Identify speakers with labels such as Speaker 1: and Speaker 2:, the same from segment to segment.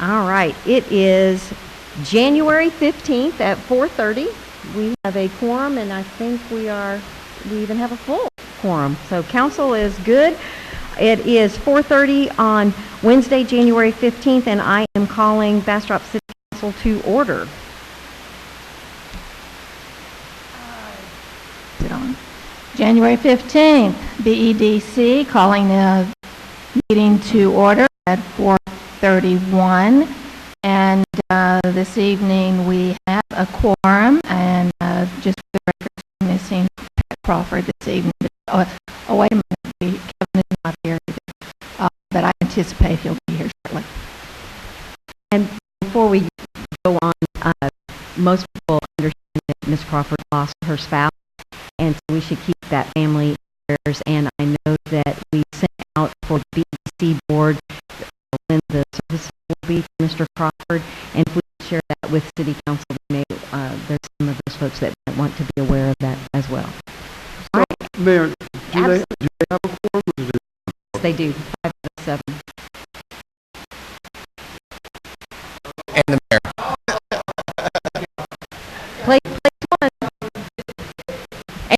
Speaker 1: All right, it is January 15th at 4:30. We have a quorum, and I think we even have a full quorum. So council is good. It is 4:30 on Wednesday, January 15th, and I am calling Bastrop City Council to order.
Speaker 2: Is it on? January 15th, BEDC calling the meeting to order at 4:31. And this evening we have a quorum, and just for the record, missing Pat Crawford this evening. Oh, wait a minute, Kevin is not here either, but I anticipate he'll be here shortly.
Speaker 1: And before we go on, most people understand that Ms. Crawford lost her spouse, and so we should keep that family in prayers. And I know that we sent out for the BEDC board when the service will be for Mr. Crawford, and if we share that with City Council, there's some of those folks that might want to be aware of that as well.
Speaker 3: So, Mayor, do they have a quorum?
Speaker 1: They do, 5 out of 7.
Speaker 4: And the mayor.
Speaker 1: Place 1.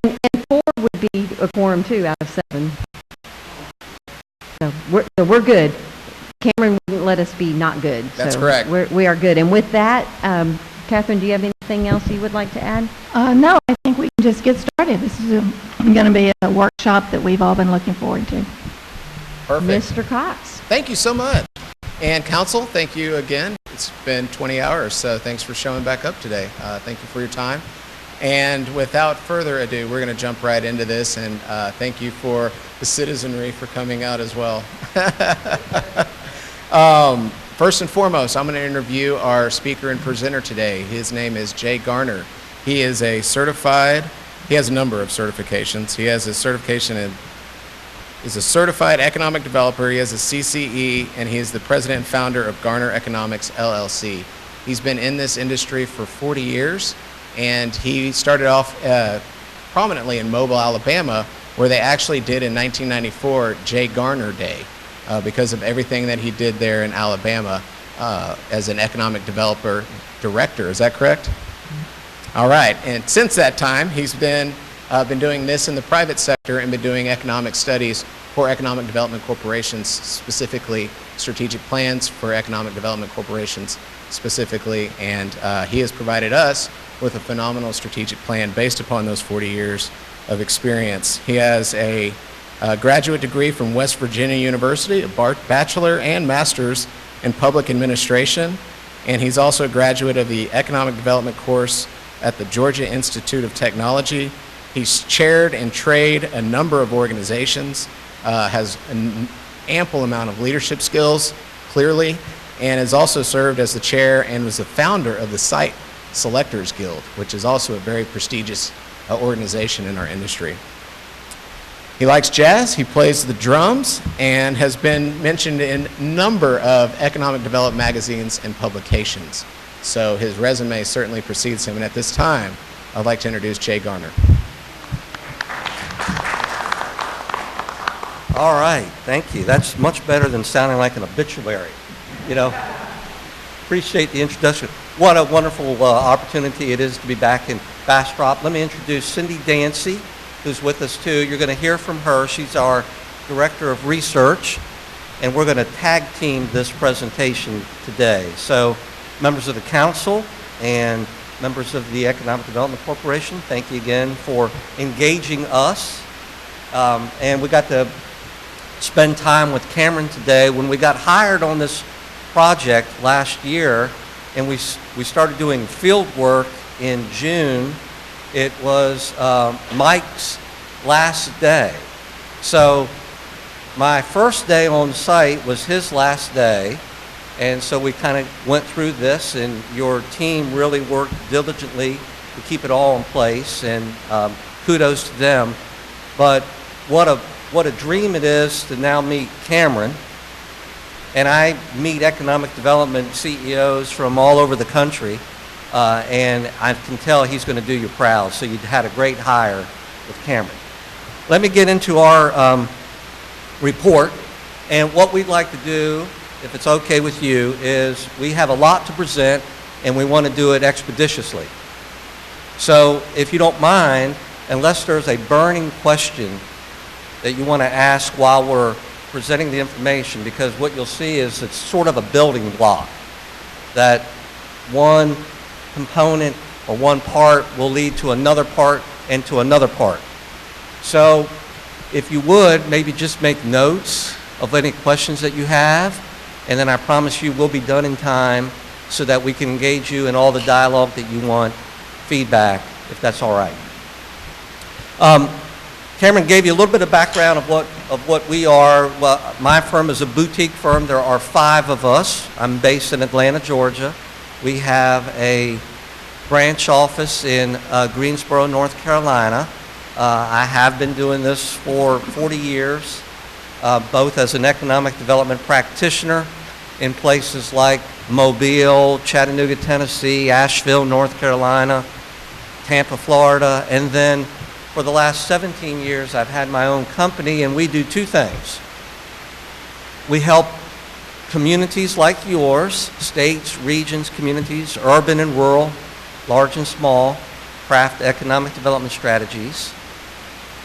Speaker 1: And 4 would be a quorum too out of 7. So we're good. Cameron wouldn't let us be not good.
Speaker 4: That's
Speaker 1: so
Speaker 4: correct.
Speaker 1: We are good. And with that, Catherine, do you have anything else you would like to add?
Speaker 2: No, I think we can just get started. This is going to be a workshop that we've all been looking forward to.
Speaker 4: Perfect.
Speaker 1: Mr. Cox.
Speaker 4: Thank you so much. And council, thank you again. It's been 20 hours, so thanks for showing back up today. Thank you for your time. And without further ado, we're going to jump right into this, and thank you for the citizenry for coming out as well. First and foremost, I'm going to interview our speaker and presenter today. His name is Jay Garner. He is he has a number of certifications. He has a certification is a certified economic developer. He has a CCE, and he is the president and founder of Garner Economics, LLC. He's been in this industry for 40 years, and he started off prominently in Mobile, Alabama, where they actually did in 1994 Jay Garner Day. Because of everything that he did there in Alabama as an economic developer director. Is that correct? All right. And since that time, he's been doing this in the private sector and been doing economic studies for economic development corporations, specifically strategic plans for economic development corporations specifically. And he has provided us with a phenomenal strategic plan based upon those 40 years of experience. He has a graduate degree from West Virginia University, a bachelor and master's in public administration, and he's also a graduate of the economic development course at the Georgia Institute of Technology. He's chaired and trained a number of organizations, has an ample amount of leadership skills, clearly, and has also served as the chair and was the founder of the Site Selectors Guild, which is also a very prestigious organization in our industry. He likes jazz, he plays the drums, and has been mentioned in a number of economic development magazines and publications. So his resume certainly precedes him, and at this time, I'd like to introduce Jay Garner.
Speaker 5: All right, thank you. That's much better than sounding like an obituary. You know, appreciate the introduction. What a wonderful opportunity it is to be back in Bastrop. Let me introduce Cindy Dancy, who's with us too. You're going to hear from her. She's our Director of Research, and we're going to tag team this presentation today. So members of the council and members of the Economic Development Corporation, thank you again for engaging us. And we got to spend time with Cameron today. When we got hired on this project last year, and we started doing field work in June, it was Mike's last day. So my first day on site was his last day, and so we kind of went through this, and your team really worked diligently to keep it all in place, and kudos to them. But what a dream it is to now meet Cameron. And I meet economic development CEOs from all over the country, and I can tell he's going to do you proud. So you had a great hire with Cameron. Let me get into our report. And what we'd like to do if it's okay with you, is we have a lot to present and we want to do it expeditiously. So if you don't mind, unless there's a burning question that you want to ask while we're presenting the information, because what you'll see is it's sort of a building block, that one component or one part will lead to another part and to another part. So if you would, maybe just make notes of any questions that you have, and then I promise you we'll be done in time so that we can engage you in all the dialogue that you want, feedback, if that's all right. Cameron gave you a little bit of background of what we are. Well, my firm is a boutique firm. There are 5 of us. I'm based in Atlanta, Georgia. We have a branch office in Greensboro, North Carolina. I have been doing this for 40 years, both as an economic development practitioner in places like Mobile, Chattanooga, Tennessee, Asheville, North Carolina, Tampa, Florida, and then for the last 17 years I've had my own company, and we do 2 things. We help communities like yours, states, regions, communities, urban and rural, large and small, craft economic development strategies.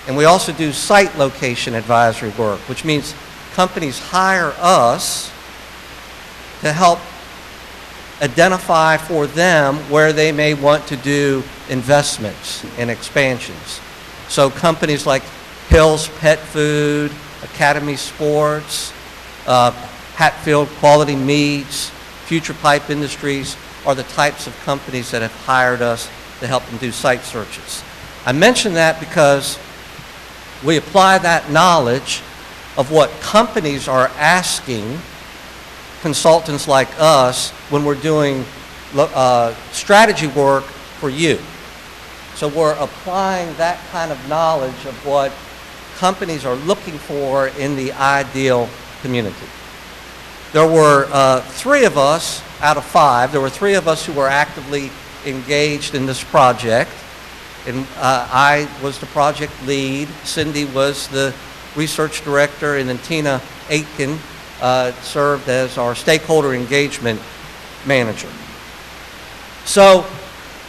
Speaker 5: And we also do site location advisory work, which means companies hire us to help identify for them where they may want to do investments and expansions. So companies like Hill's Pet Food, Academy Sports, Hatfield Quality Meats, Future Pipe Industries are the types of companies that have hired us to help them do site searches. I mention that because we apply that knowledge of what companies are asking consultants like us when we're doing strategy work for you. So we're applying that kind of knowledge of what companies are looking for in the ideal community. There were 3 of us out of 5. There were 3 of us who were actively engaged in this project. And I was the project lead. Cindy was the research director, and then Tina Aitken served as our stakeholder engagement manager. So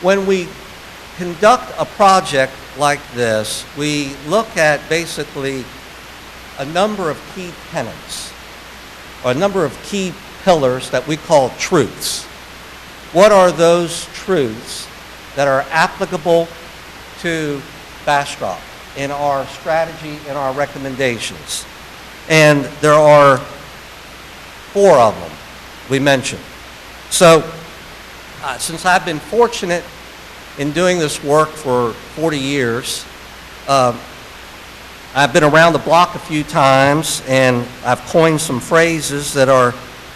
Speaker 5: when we conduct a project like this, we look at basically a number of key tenets, or a number of key pillars that we call truths. What are those truths that are applicable to Bastrop in our strategy and our recommendations? And there are 4 of them we mentioned. So since I've been fortunate in doing this work for 40 years, I've been around the block a few times, and I've coined some phrases that are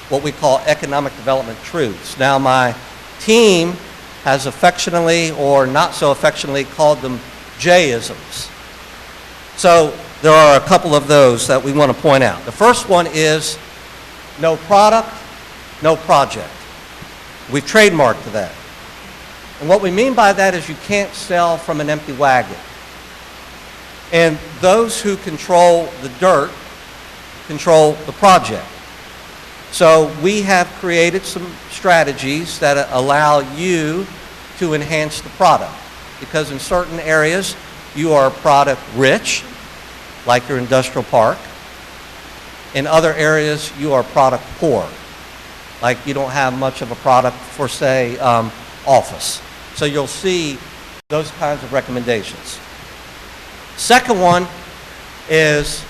Speaker 5: what we call economic development truths. Now, my team has affectionately or not so affectionately called them J-isms. So there are a couple of those that we want to point out. The first one is no product, no project. We've trademarked that. And what we mean by that is you can't sell from an empty wagon. And those who control the dirt control the project. So we have created some strategies that allow you to enhance the product. Because in certain areas, you are product rich, like your industrial park. In other areas, you are product poor, like you don't have much of a product for, say, office. So you'll see those kinds of recommendations. Second one is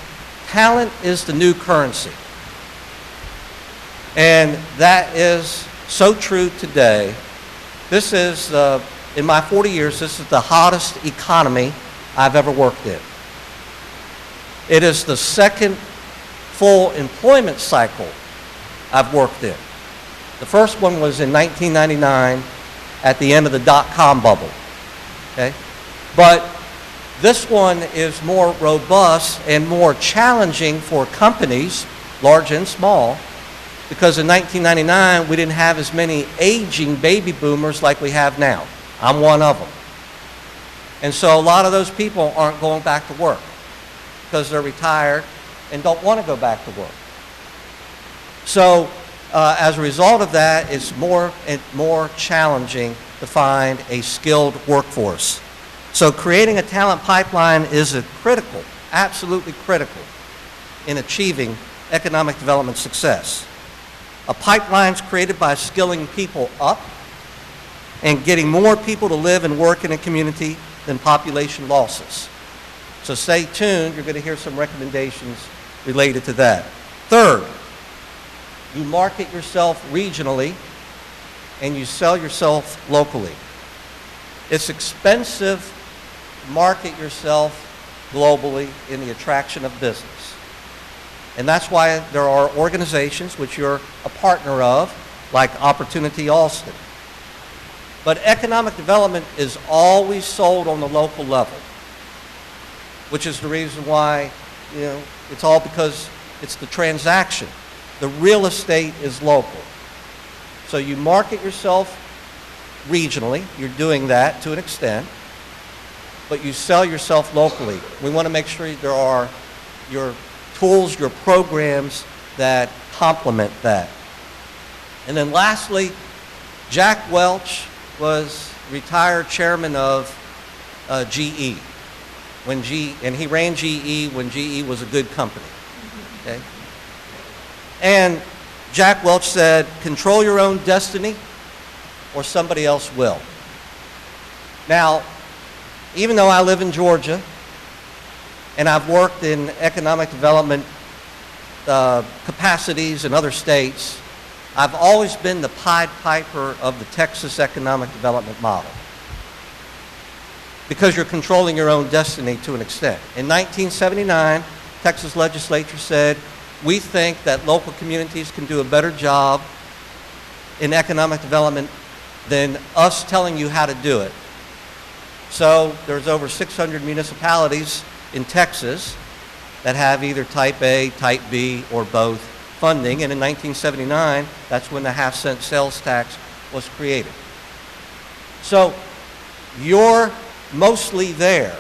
Speaker 5: talent is the new currency. And that is so true today. This is, in my 40 years, this is the hottest economy I've ever worked in. It is the second full employment cycle I've worked in. The first one was in 1999 at the end of the dot-com bubble. Okay? But this one is more robust and more challenging for companies, large and small, because in 1999 we didn't have as many aging baby boomers like we have now. I'm one of them. And so a lot of those people aren't going back to work because they're retired and don't want to go back to work. So as a result of that, it's more and more challenging to find a skilled workforce. So creating a talent pipeline is a critical, absolutely critical, in achieving economic development success. A pipeline is created by skilling people up and getting more people to live and work in a community than population losses. So stay tuned, you're going to hear some recommendations related to that. Third, you market yourself regionally and you sell yourself locally. It's expensive to market yourself globally in the attraction of business. And that's why there are organizations which you're a partner of, like Opportunity Austin. But economic development is always sold on the local level, which is the reason why, it's all because it's the transaction. The real estate is local. So you market yourself regionally, you're doing that to an extent, but you sell yourself locally. We want to make sure there are your tools, your programs that complement that. And then lastly, Jack Welch was retired chairman of GE, and he ran GE when GE was a good company. Okay? And Jack Welch said, control your own destiny or somebody else will. Now, even though I live in Georgia and I've worked in economic development capacities in other states, I've always been the Pied Piper of the Texas economic development model, because you're controlling your own destiny to an extent. In 1979, Texas legislature said, we think that local communities can do a better job in economic development than us telling you how to do it. So there's over 600 municipalities in Texas that have either Type A, Type B, or both funding, and in 1979, that's when the half-cent sales tax was created. So you're mostly there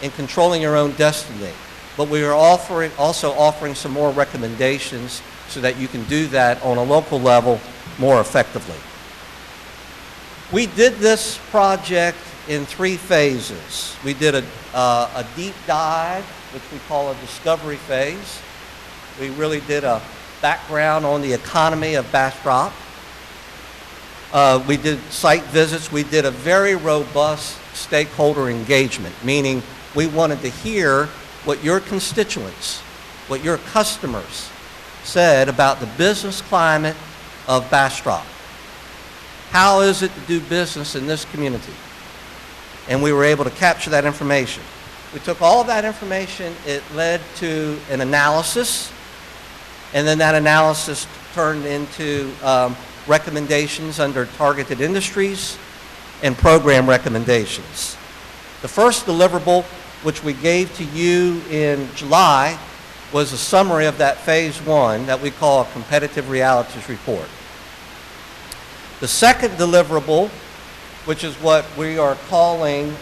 Speaker 5: in controlling your own destiny, but we are also offering some more recommendations so that you can do that on a local level more effectively. We did this project in 3 phases. We did a deep dive, which we call a discovery phase. We really did a background on the economy of Bastrop. We did site visits. We did a very robust stakeholder engagement, meaning we wanted to hear what your constituents, what your customers said about the business climate of Bastrop. How is it to do business in this community? And we were able to capture that information. We took all of that information, it led to an analysis, and then that analysis turned into recommendations under targeted industries and program recommendations. The first deliverable, which we gave to you in July, was a summary of that phase 1 that we call a competitive realities report. The second deliverable, which is what we are calling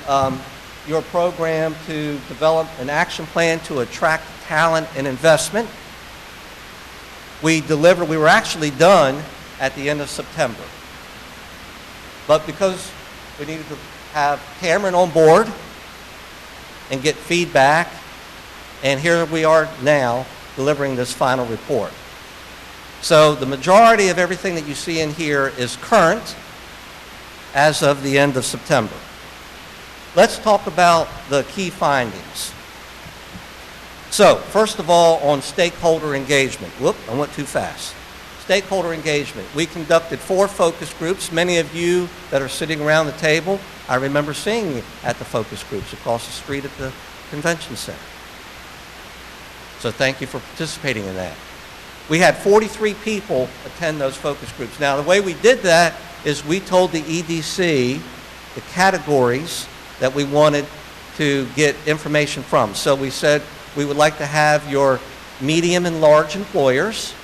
Speaker 5: your program to develop an action plan to attract talent and investment, we were actually done at the end of September. But because we needed to have Cameron on board and get feedback, and here we are now delivering this final report. So the majority of everything that you see in here is current as of the end of September. Let's talk about the key findings. So, first of all, on stakeholder engagement. Whoop, I went too fast. Stakeholder engagement. We conducted 4 focus groups. Many of you that are sitting around the table, I remember seeing you at the focus groups across the street at the convention center. So thank you for participating in that. We had 43 people attend those focus groups. Now, the way we did that is we told the EDC the categories that we wanted to get information from. So we said we would like to have your medium and large employers.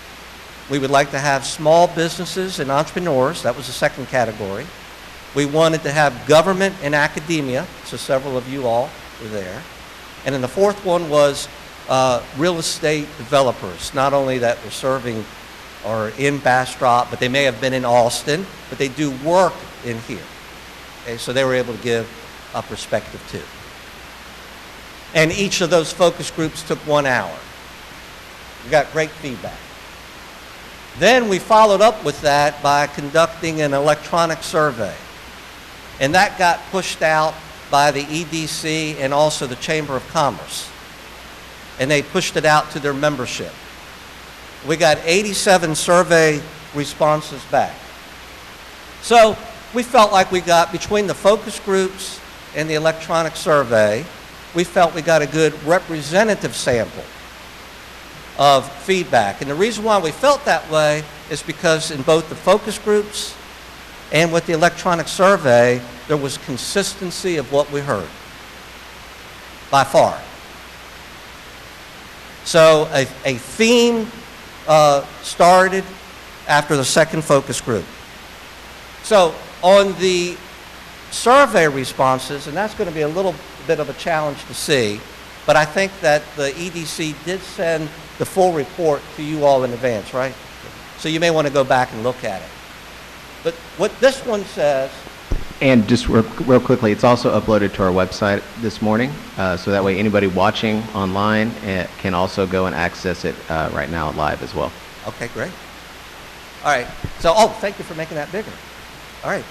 Speaker 5: We would like to have small businesses and entrepreneurs. That was the second category. We wanted to have government and academia, so several of you all were there. And then the fourth one was real estate developers, not only that were serving are in Bastrop, but they may have been in Austin, but they do work in here. Okay, so they were able to give a perspective too. And each of those focus groups took 1 hour. We got great feedback. Then we followed up with that by conducting an electronic survey. And that got pushed out by the EDC and also the Chamber of Commerce. And they pushed it out to their membership. We got 87 survey responses back. So we felt like we got, between the focus groups and the electronic survey, we felt we got a good representative sample of feedback. And the reason why we felt that way is because in both the focus groups and with the electronic survey, there was consistency of what we heard, by far. So a theme started after the second focus group. So on the survey responses, and that's going to be a little bit of a challenge to see, but I think that the EDC did send the full report to you all in advance, right? So you may want to go back and look at it. But what this one says...
Speaker 6: And just real quickly, it's also uploaded to our website this morning, so that way anybody watching online can also go and access it right now live as well.
Speaker 5: Okay, great. All right. So, thank you for making that bigger. All right.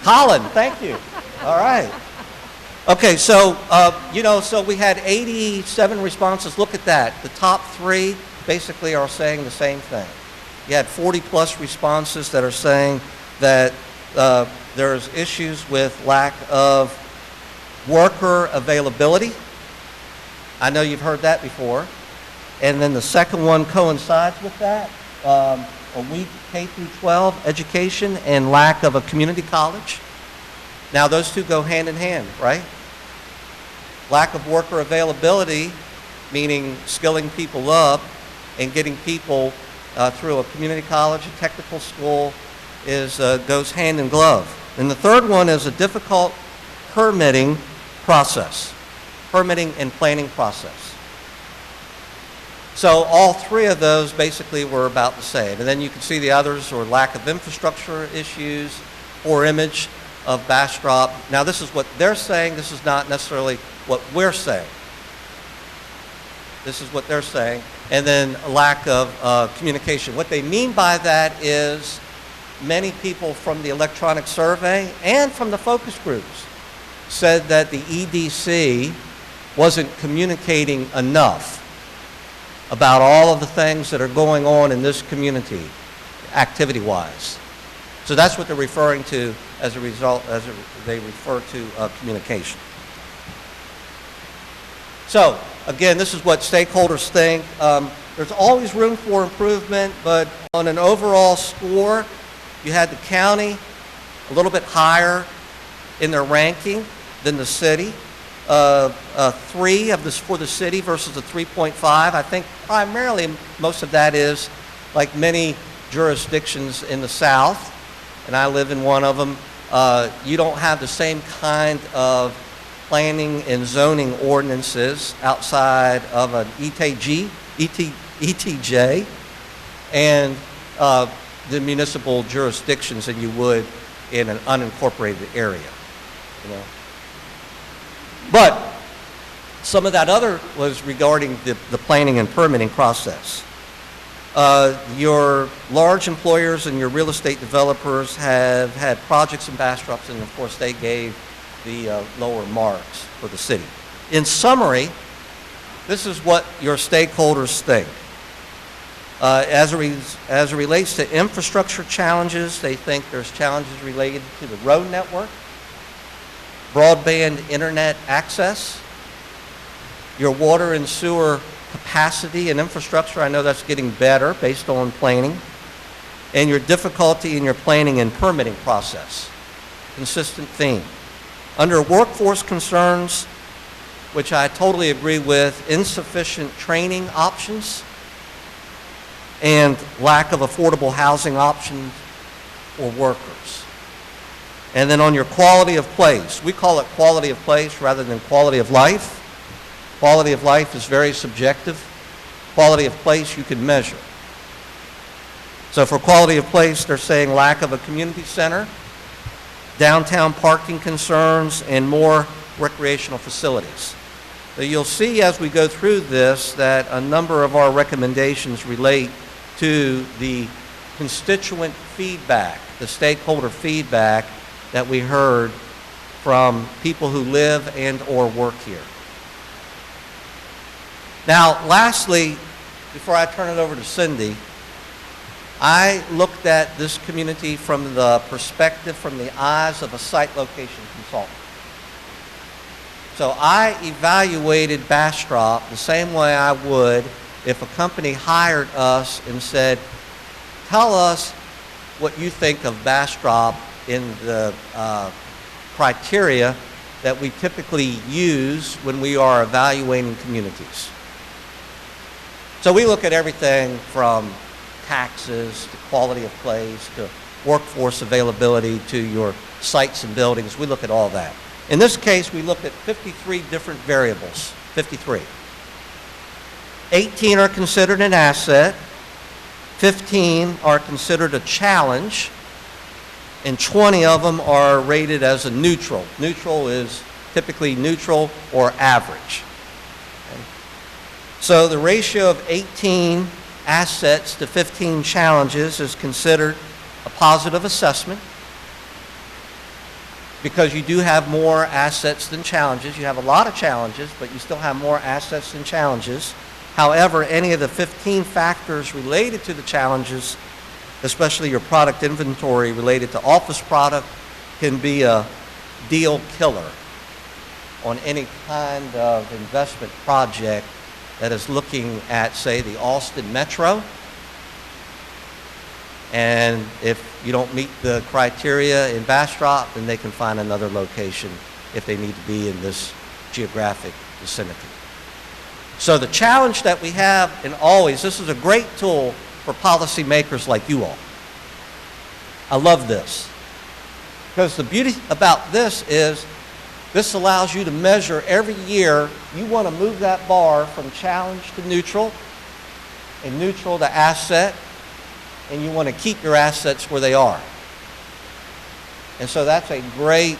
Speaker 5: Colin, thank you. All right. Okay, so, so we had 87 responses. Look at that. The top 3 basically are saying the same thing. You had 40-plus responses that are saying that there's issues with lack of worker availability. I know you've heard that before. And then the second one coincides with that. A weak K through 12 education and lack of a community college. Now those two go hand in hand, right? Lack of worker availability, meaning skilling people up and getting people through a community college, a technical school, goes hand in glove. And the third one is a difficult permitting process, permitting and planning process. So all 3 of those basically were about the same. And then you can see the others were lack of infrastructure issues, poor image of Bastrop. Now this is what they're saying. This is not necessarily what we're saying. This is what they're saying. And then a lack of communication. What they mean by that is many people from the electronic survey and from the focus groups said that the EDC wasn't communicating enough about all of the things that are going on in this community, activity-wise. So that's what they're referring to as a result, they refer to communication. So, again, this is what stakeholders think. There's always room for improvement, but on an overall score, you had the county a little bit higher in their ranking than the city. 3 of this for the city versus a 3.5. I think primarily most of that is like many jurisdictions in the South, and I live in one of them. You don't have the same kind of planning and zoning ordinances outside of an ETJ and the municipal jurisdictions than you would in an unincorporated area, you know. But some of that other was regarding the planning and permitting process. Your large employers and your real estate developers have had projects in Bastrop, and of course they gave the lower marks for the city. In summary, this is what your stakeholders think. As it relates to infrastructure challenges, they think there's challenges related to the road network, broadband internet access, your water and sewer capacity and infrastructure. I know that's getting better based on planning, and your difficulty in your planning and permitting process. Consistent theme. Under workforce concerns, which I totally agree with, insufficient training options and lack of affordable housing options for workers. And then on your quality of place, we call it quality of place rather than quality of life. Quality of life is very subjective. Quality of place you can measure. So for quality of place, they're saying lack of a community center, downtown parking concerns, and more recreational facilities. So you'll see as we go through this that a number of our recommendations relate to the constituent feedback, the stakeholder feedback that we heard from people who live and or work here. Now, lastly, before I turn it over to Cindy, I looked at this community from the perspective, from the eyes of a site location consultant. So I evaluated Bastrop the same way I would if a company hired us and said, tell us what you think of Bastrop in the criteria that we typically use when we are evaluating communities. So we look at everything from taxes to quality of place to workforce availability to your sites and buildings. We look at all that. In this case, we looked at 53 different variables, 53. 18 are considered an asset, 15 are considered a challenge, and 20 of them are rated as a neutral. Neutral is typically neutral or average. Okay. So the ratio of 18 assets to 15 challenges is considered a positive assessment because you do have more assets than challenges. You have a lot of challenges, but you still have more assets than challenges. However, any of the 15 factors related to the challenges, especially your product inventory related to office product, can be a deal killer on any kind of investment project that is looking at, say, the Austin Metro. And if you don't meet the criteria in Bastrop, then they can find another location if they need to be in this geographic vicinity. So the challenge that we have, and always, this is a great tool for policymakers like you all. I love this. Because the beauty about this is this allows you to measure every year. You want to move that bar from challenge to neutral and neutral to asset, and you want to keep your assets where they are. And so that's a great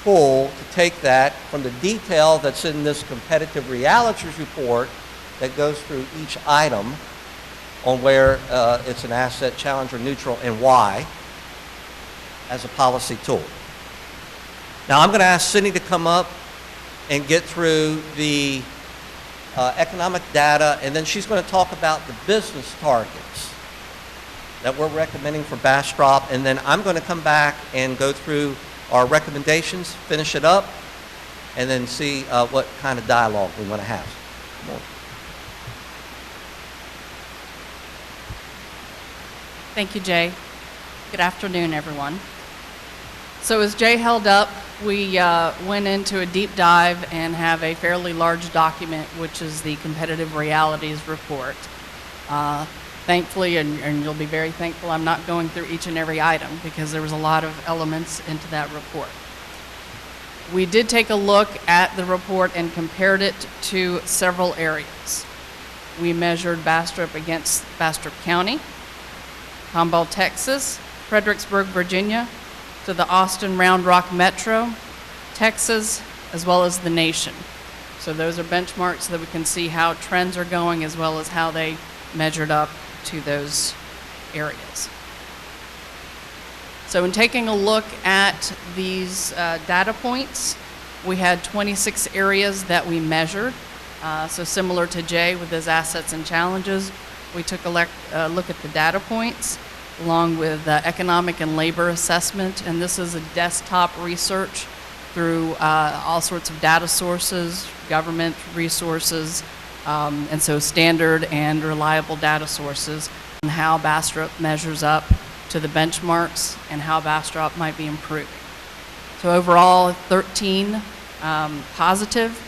Speaker 5: tool to take that from the detail that's in this competitive realities report that goes through each item on where it's an asset, challenge, or neutral, and why, as a policy tool. Now I'm going to ask Cindy to come up and get through the economic data, and then she's going to talk about the business targets that we're recommending for Bastrop, and then I'm going to come back and go through our recommendations, finish it up, and then see what kind of dialogue we want to have. Come on.
Speaker 7: Thank you, Jay. Good afternoon, everyone. So as Jay held up, we went into a deep dive and have a fairly large document, which is the Competitive Realities Report. Thankfully, and you'll be very thankful, I'm not going through each and every item because there was a lot of elements into that report. We did take a look at the report and compared it to several areas. We measured Bastrop against Bastrop County, Tomball, Texas, Fredericksburg, Virginia, to the Austin Round Rock Metro, Texas, as well as the nation. So those are benchmarks so that we can see how trends are going as well as how they measured up to those areas. So in taking a look at these data points, we had 26 areas that we measured. So similar to Jay with his assets and challenges, we took a look at the data points along with economic and labor assessment, and this is a desktop research through all sorts of data sources, government resources, and so standard and reliable data sources on how Bastrop measures up to the benchmarks and how Bastrop might be improving. So overall, 13 positive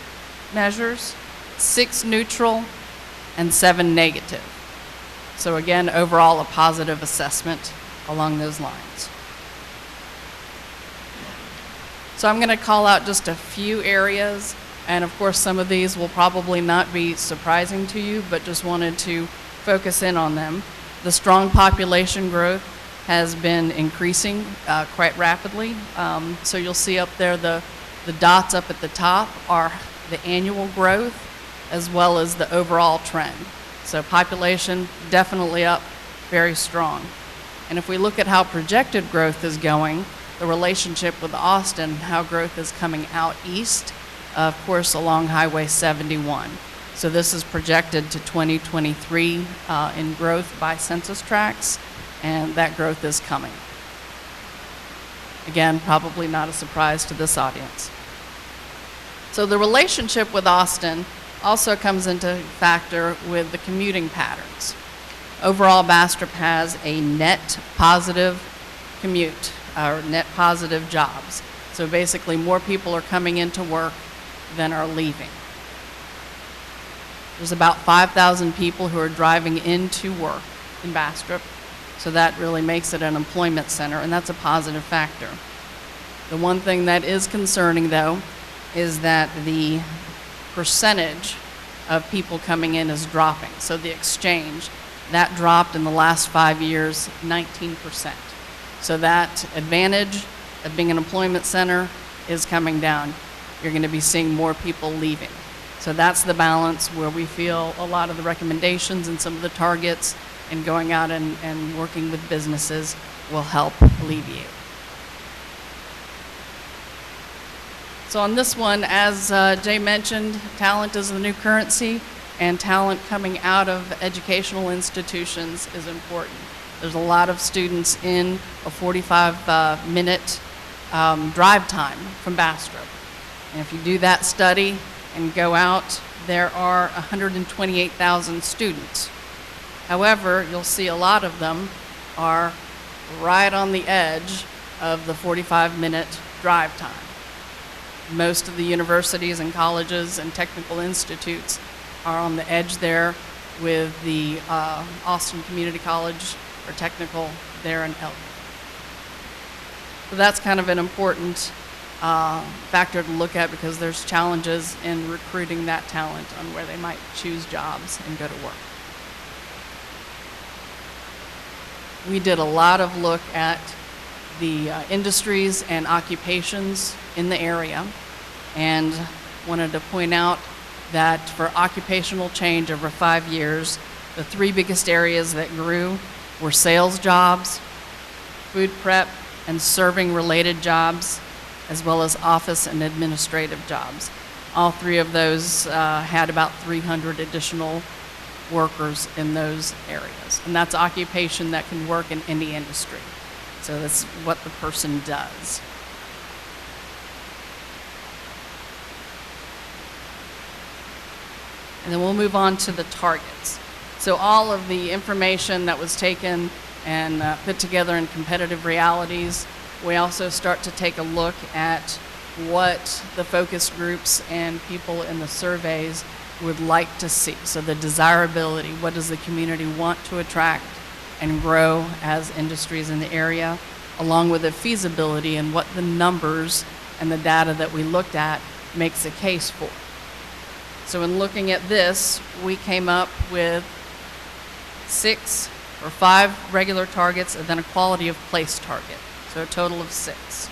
Speaker 7: measures, 6 neutral, and 7 negative. So again, overall, a positive assessment along those lines. So I'm going to call out just a few areas, and of course some of these will probably not be surprising to you, but just wanted to focus in on them. The strong population growth has been increasing quite rapidly. So you'll see up there the dots up at the top are the annual growth as well as the overall trend. So population definitely up, very strong. And if we look at how projected growth is going, the relationship with Austin, how growth is coming out east, of course, along Highway 71. So this is projected to 2023 in growth by census tracts, and that growth is coming. Again, probably not a surprise to this audience. So the relationship with Austin also comes into factor with the commuting patterns. Overall, Bastrop has a net positive commute, or net positive jobs. So basically, more people are coming into work than are leaving. There's about 5,000 people who are driving into work in Bastrop, so that really makes it an employment center, and that's a positive factor. The one thing that is concerning, though, is that the percentage of people coming in is dropping. So the exchange, that dropped in the last 5 years 19%. So that advantage of being an employment center is coming down. You're going to be seeing more people leaving. So that's the balance where we feel a lot of the recommendations and some of the targets and going out and working with businesses will help alleviate. So on this one, as Jay mentioned, talent is the new currency, and talent coming out of educational institutions is important. There's a lot of students in a 45-minute drive time from Bastrop. And if you do that study and go out, there are 128,000 students. However, you'll see a lot of them are right on the edge of the 45-minute drive time. Most of the universities and colleges and technical institutes are on the edge there, with the Austin Community College or Technical there in Elgin. So that's kind of an important factor to look at, because there's challenges in recruiting that talent on where they might choose jobs and go to work. We did a lot of look at the industries and occupations in the area, and wanted to point out that for occupational change over 5 years, the 3 biggest areas that grew were sales jobs, food prep and serving related jobs, as well as office and administrative jobs. All 3 of those had about 300 additional workers in those areas. And that's occupation that can work in any industry. So that's what the person does. And then we'll move on to the targets. So all of the information that was taken and put together in competitive realities, we also start to take a look at what the focus groups and people in the surveys would like to see. So the desirability, what does the community want to attract and grow as industries in the area, along with the feasibility and what the numbers and the data that we looked at makes a case for. So in looking at this, we came up with 6 or 5 regular targets and then a quality of place target. So a total of 6.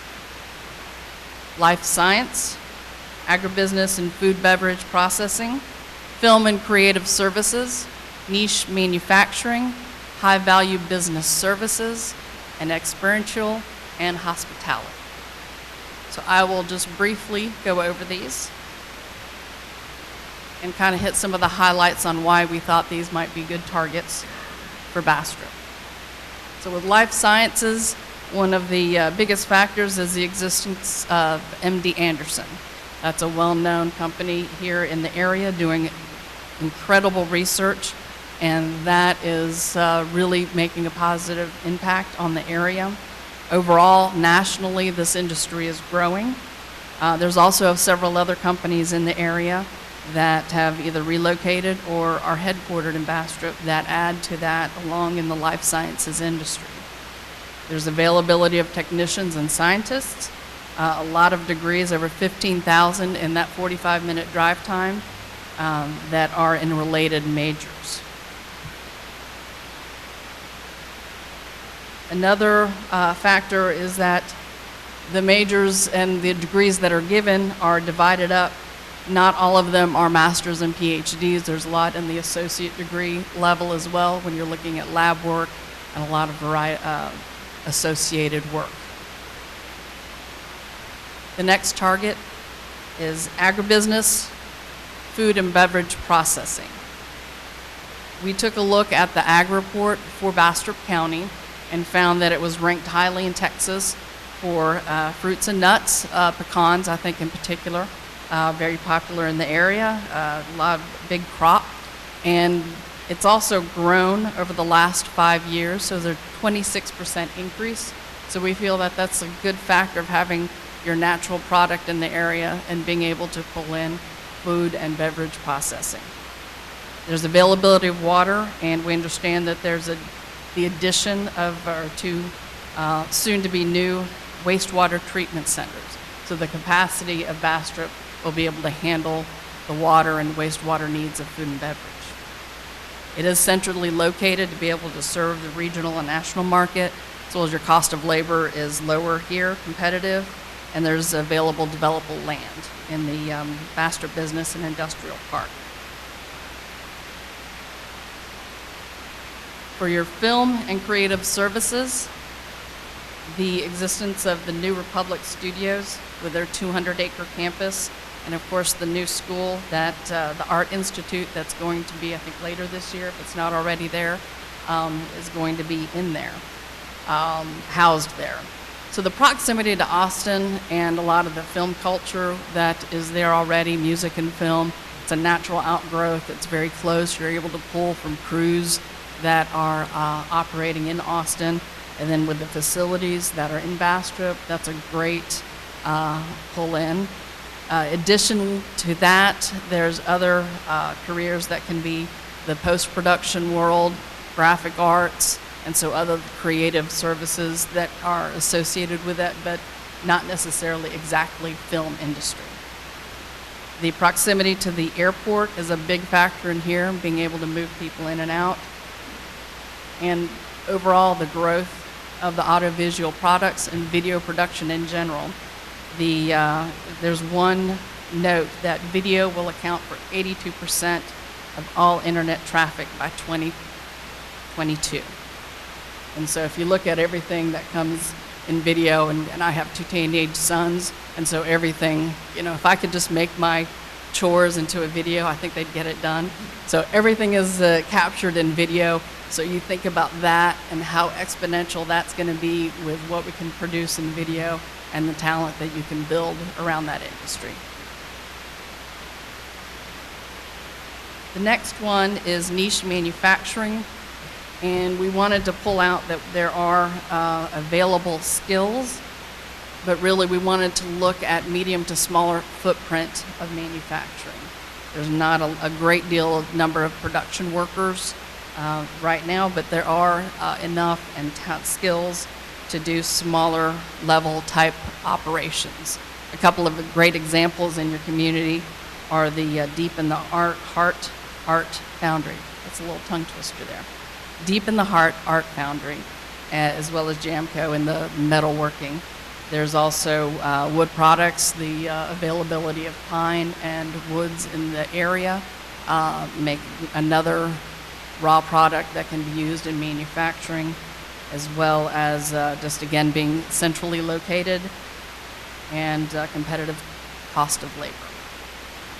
Speaker 7: Life science, agribusiness and food beverage processing, film and creative services, niche manufacturing, high value business services, and experiential and hospitality. So I will just briefly go over these and kind of hit some of the highlights on why we thought these might be good targets for Bastrop. So with life sciences, one of the biggest factors is the existence of MD Anderson. That's a well-known company here in the area doing incredible research, and that is really making a positive impact on the area. Overall, nationally, this industry is growing. There's also several other companies in the area that have either relocated or are headquartered in Bastrop that add to that along in the life sciences industry. There's availability of technicians and scientists, a lot of degrees, over 15,000 in that 45-minute drive time that are in related majors. Another factor is that the majors and the degrees that are given are divided up. Not all of them are masters and PhDs. There's a lot in the associate degree level as well when you're looking at lab work and a lot of associated work. The next target is agribusiness, food and beverage processing. We took a look at the ag report for Bastrop County and found that it was ranked highly in Texas for fruits and nuts, pecans, I think in particular, very popular in the area, a lot of big crop. And it's also grown over the last 5 years, so there's a 26% increase. So we feel that that's a good factor of having your natural product in the area and being able to pull in food and beverage processing. There's availability of water, and we understand that there's the addition of our two soon-to-be new wastewater treatment centers. So the capacity of Bastrop will be able to handle the water and wastewater needs of food and beverage. It is centrally located to be able to serve the regional and national market, as well as your cost of labor is lower here, competitive, and there's available developable land in the Bastrop Business and Industrial Park. For your film and creative services, the existence of the New Republic Studios with their 200-acre campus, and of course the new school that the Art Institute that's going to be, I think, later this year, if it's not already there, is going to be in there, housed there. So the proximity to Austin and a lot of the film culture that is there already, music and film, it's a natural outgrowth. It's very close. You're able to pull from crews that are operating in Austin, and then with the facilities that are in Bastrop, that's a great pull in. Addition to that, there's other careers that can be the post-production world, graphic arts, and so other creative services that are associated with that, but not necessarily exactly film industry. The proximity to the airport is a big factor in here, being able to move people in and out. And overall, the growth of the audiovisual products and video production in general. There's one note that video will account for 82% of all internet traffic by 2022. And so if you look at everything that comes in video, and I have two teenage sons, and so everything, if I could just make my chores into a video, I think they'd get it done. So everything is captured in video. So you think about that and how exponential that's going to be with what we can produce in video and the talent that you can build around that industry. The next one is niche manufacturing, and we wanted to pull out that there are available skills, but really we wanted to look at medium to smaller footprint of manufacturing. There's not a great deal of number of production workers right now, but there are enough and skills to do smaller level type operations. A couple of great examples in your community are the Deep in the Heart Art Foundry. That's a little tongue twister there. Deep in the Heart Art Foundry, as well as Jamco in the metalworking. There's also wood products, the availability of pine and woods in the area make another raw product that can be used in manufacturing, as well as just again being centrally located and competitive cost of labor.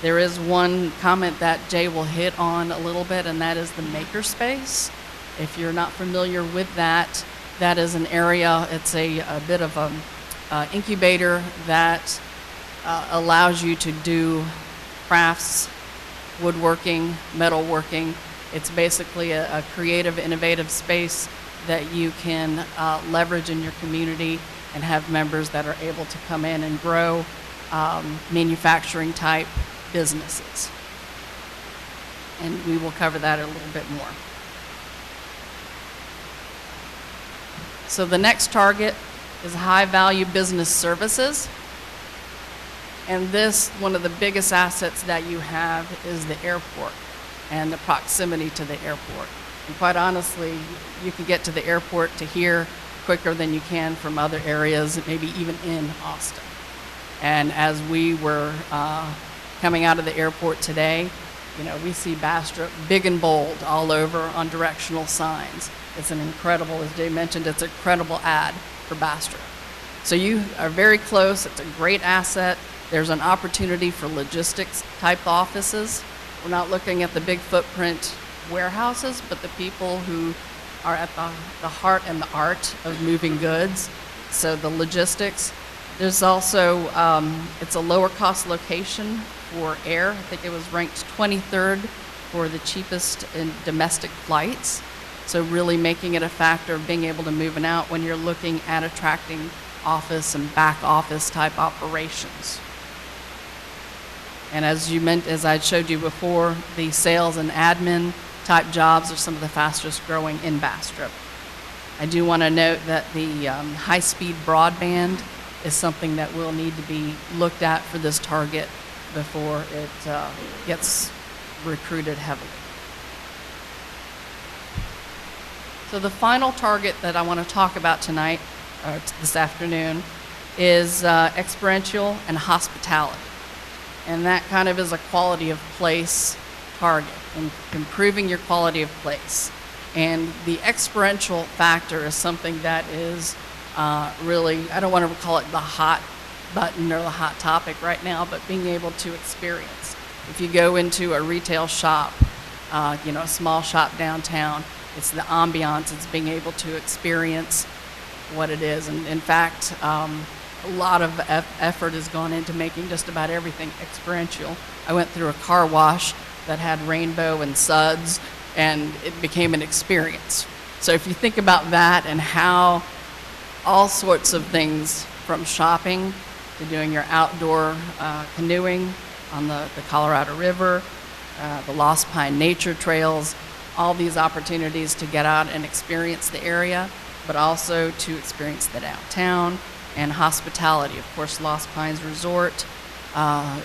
Speaker 7: There is one comment that Jay will hit on a little bit, and that is the makerspace. If you're not familiar with that, that is an area, it's a bit of an incubator that allows you to do crafts, woodworking, metalworking. It's basically a creative, innovative space that you can leverage in your community and have members that are able to come in and grow manufacturing type businesses. And we will cover that a little bit more. So the next target is high value business services. And this, one of the biggest assets that you have is the airport and the proximity to the airport. And quite honestly, you can get to the airport to here quicker than you can from other areas, maybe even in Austin. And as we were coming out of the airport today, you know, we see Bastrop big and bold all over on directional signs. It's an incredible, as Jay mentioned, it's an incredible ad for Bastrop. So you are very close. It's a great asset. There's an opportunity for logistics type offices. We're not looking at the big footprint warehouses, but the people who are at the heart and the art of moving goods. So the logistics. There's also, it's a lower cost location for air. I think it was ranked 23rd for the cheapest in domestic flights. So really making it a factor of being able to move it out when you're looking at attracting office and back office type operations. And as I showed you before, the sales and admin type jobs are some of the fastest growing in Bastrop. I do want to note that the high-speed broadband is something that will need to be looked at for this target before it gets recruited heavily. So the final target that I want to talk about tonight, this afternoon, is experiential and hospitality. And that kind of is a quality of place target, and improving your quality of place. And the experiential factor is something that is really, I don't want to call it the hot button or the hot topic right now, but being able to experience. If you go into a retail shop, you know, a small shop downtown, it's the ambiance, it's being able to experience what it is. And in fact, a lot of effort has gone into making just about everything experiential. I went through a car wash that had rainbow and suds, and it became an experience. So if you think about that and how all sorts of things, from shopping to doing your outdoor canoeing on the Colorado River, the Lost Pine Nature Trails, all these opportunities to get out and experience the area, but also to experience the downtown and hospitality. Of course, Lost Pines Resort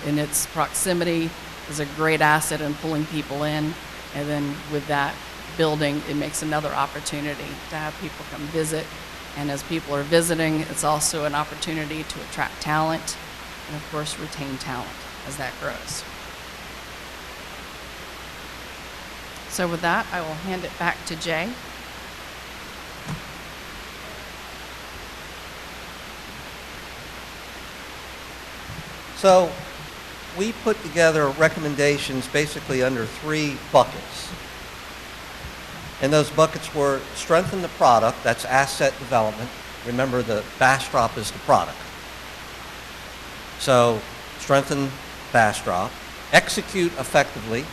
Speaker 7: in its proximity is a great asset in pulling people in. And then with that building, it makes another opportunity to have people come visit. And as people are visiting, it's also an opportunity to attract talent and, of course, retain talent as that grows. So with that, I will hand it back to Jay.
Speaker 5: So we put together recommendations basically under 3 buckets. And those buckets were strengthen the product, that's asset development. Remember, the Bastrop is the product. So strengthen Bastrop. Execute effectively.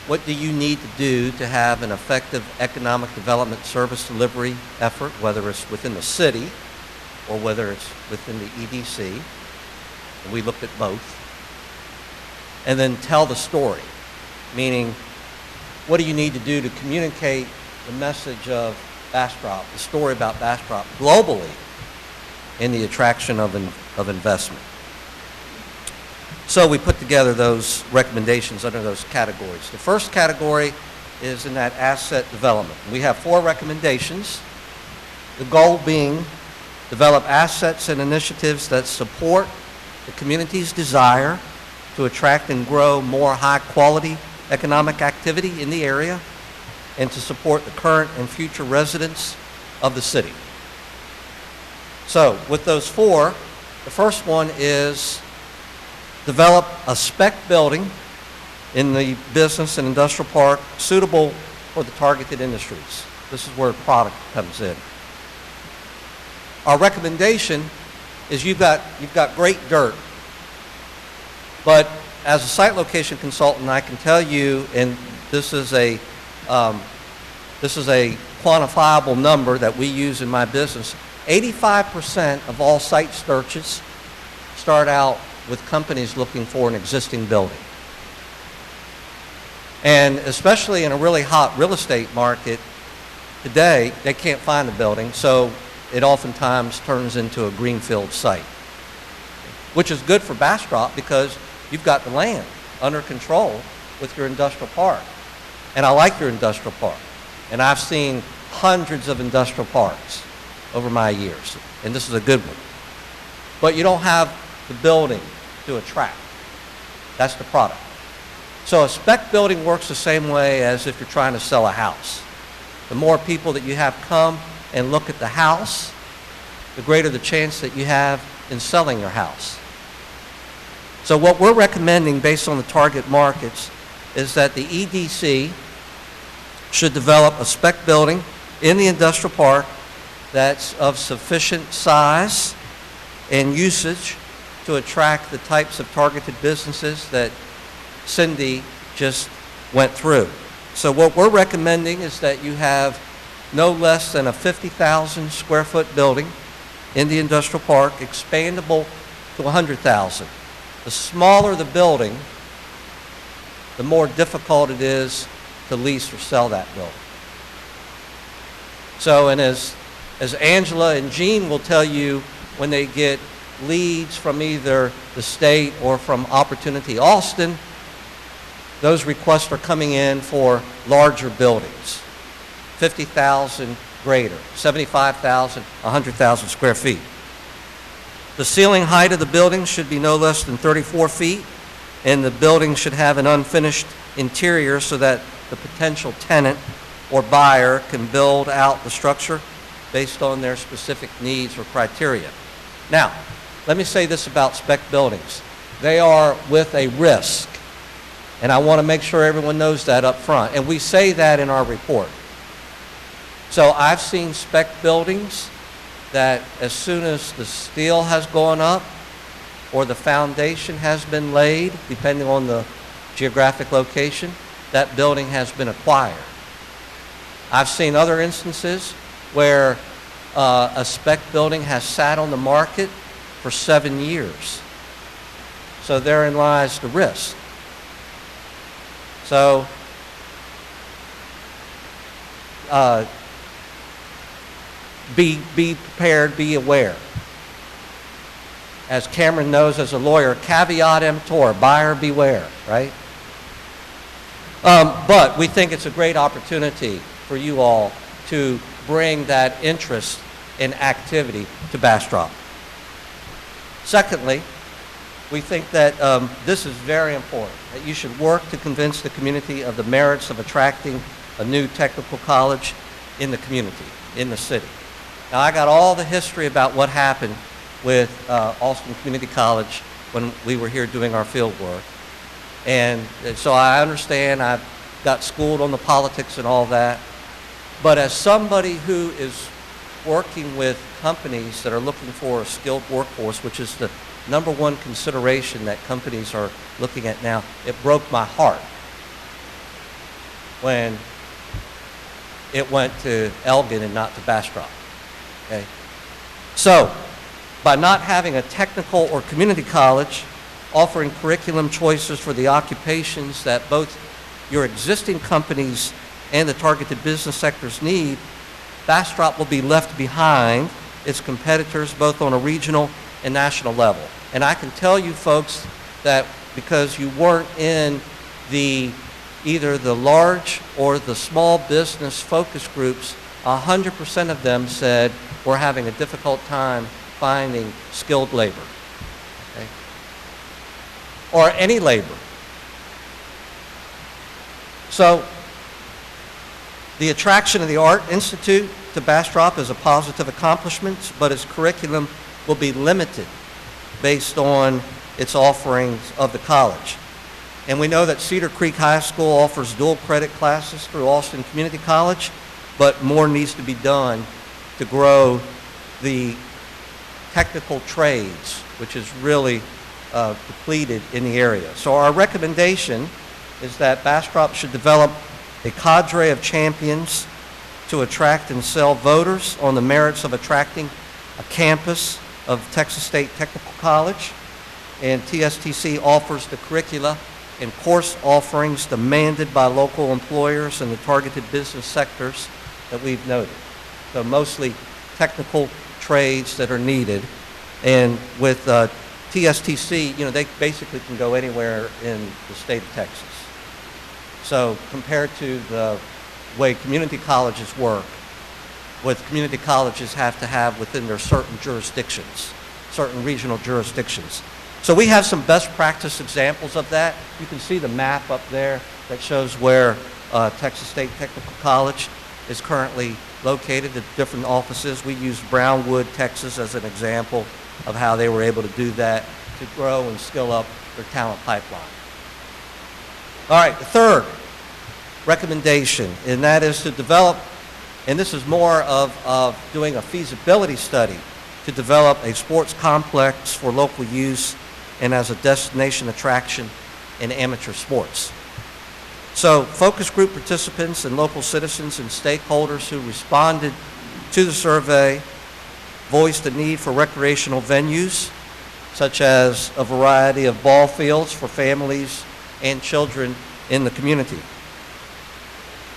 Speaker 5: What do you need to do to have an effective economic development service delivery effort, whether it's within the city or whether it's within the EDC? And we looked at both. And then tell the story, meaning what do you need to do to communicate the message of Bastrop, the story about Bastrop globally in the attraction of investment. So we put together those recommendations under those categories. The first category is in that asset development. We have 4 recommendations, the goal being develop assets and initiatives that support the community's desire to attract and grow more high-quality economic activity in the area and to support the current and future residents of the city. So with those 4, the first one is develop a spec building in the business and industrial park suitable for the targeted industries. This is where product comes in. Our recommendation is you've got great dirt, but as a site location consultant, I can tell you, and this is a quantifiable number that we use in my business, 85% of all site searches start out with companies looking for an existing building. And especially in a really hot real estate market today, they can't find a building, so it oftentimes turns into a greenfield site, which is good for Bastrop because you've got the land under control with your industrial park. And I like your industrial park. And I've seen hundreds of industrial parks over my years, and this is a good one. But you don't have the building to attract. That's the product. So a spec building works the same way as if you're trying to sell a house. The more people that you have come and look at the house, the greater the chance that you have in selling your house. So what we're recommending based on the target markets is that the EDC should develop a spec building in the industrial park that's of sufficient size and usage to attract the types of targeted businesses that Cindy just went through. So what we're recommending is that you have no less than a 50,000 square foot building in the industrial park, expandable to 100,000. The smaller the building, the more difficult it is to lease or sell that building. So, and as Angela and Jean will tell you, when they get leads from either the state or from Opportunity Austin, those requests are coming in for larger buildings, 50,000 greater, 75,000, 100,000 square feet. The ceiling height of the building should be no less than 34 feet, and the building should have an unfinished interior so that the potential tenant or buyer can build out the structure based on their specific needs or criteria. Now, let me say this about spec buildings. They are with a risk, and I want to make sure everyone knows that up front, and we say that in our report. So I've seen spec buildings that as soon as the steel has gone up or the foundation has been laid, depending on the geographic location, that building has been acquired. I've seen other instances where a spec building has sat on the market for 7 years. So therein lies the risk. So be prepared, be aware. As Cameron knows as a lawyer, caveat emptor, buyer beware, right? But we think it's a great opportunity for you all to bring that interest and activity to Bastrop. Secondly, we think that this is very important, that you should work to convince the community of the merits of attracting a new technical college in the community, in the city. Now, I got all the history about what happened with Austin Community College when we were here doing our field work. And so I understand, I've got schooled on the politics and all that. But as somebody who is working with companies that are looking for a skilled workforce, which is the number one consideration that companies are looking at now, it broke my heart when it went to Elgin and not to Bastrop. Okay? So, by not having a technical or community college offering curriculum choices for the occupations that both your existing companies and the targeted business sectors need, Bastrop will be left behind its competitors both on a regional and national level. And I can tell you folks that because you weren't in either the large or the small business focus groups, 100% of them said we're having a difficult time finding skilled labor, okay? Or any labor. So the attraction of the Art Institute to Bastrop is a positive accomplishment, but its curriculum will be limited based on its offerings of the college. And we know that Cedar Creek High School offers dual credit classes through Austin Community College, but more needs to be done to grow the technical trades, which is really depleted in the area. So our recommendation is that Bastrop should develop a cadre of champions to attract and sell voters on the merits of attracting a campus of Texas State Technical College, and TSTC offers the curricula and course offerings demanded by local employers and the targeted business sectors that we've noted. So mostly technical trades that are needed, and with TSTC, you know, they basically can go anywhere in the state of Texas. So compared to the way community colleges work, what community colleges have to have within their certain jurisdictions, certain regional jurisdictions. So we have some best practice examples of that. You can see the map up there that shows where Texas State Technical College is currently located, the different offices. We used Brownwood, Texas as an example of how they were able to do that to grow and skill up their talent pipeline. All right, the third recommendation, and that is to develop, and this is more of doing a feasibility study to develop a sports complex for local use and as a destination attraction in amateur sports. So focus group participants and local citizens and stakeholders who responded to the survey voiced the need for recreational venues, such as a variety of ball fields for families and children in the community.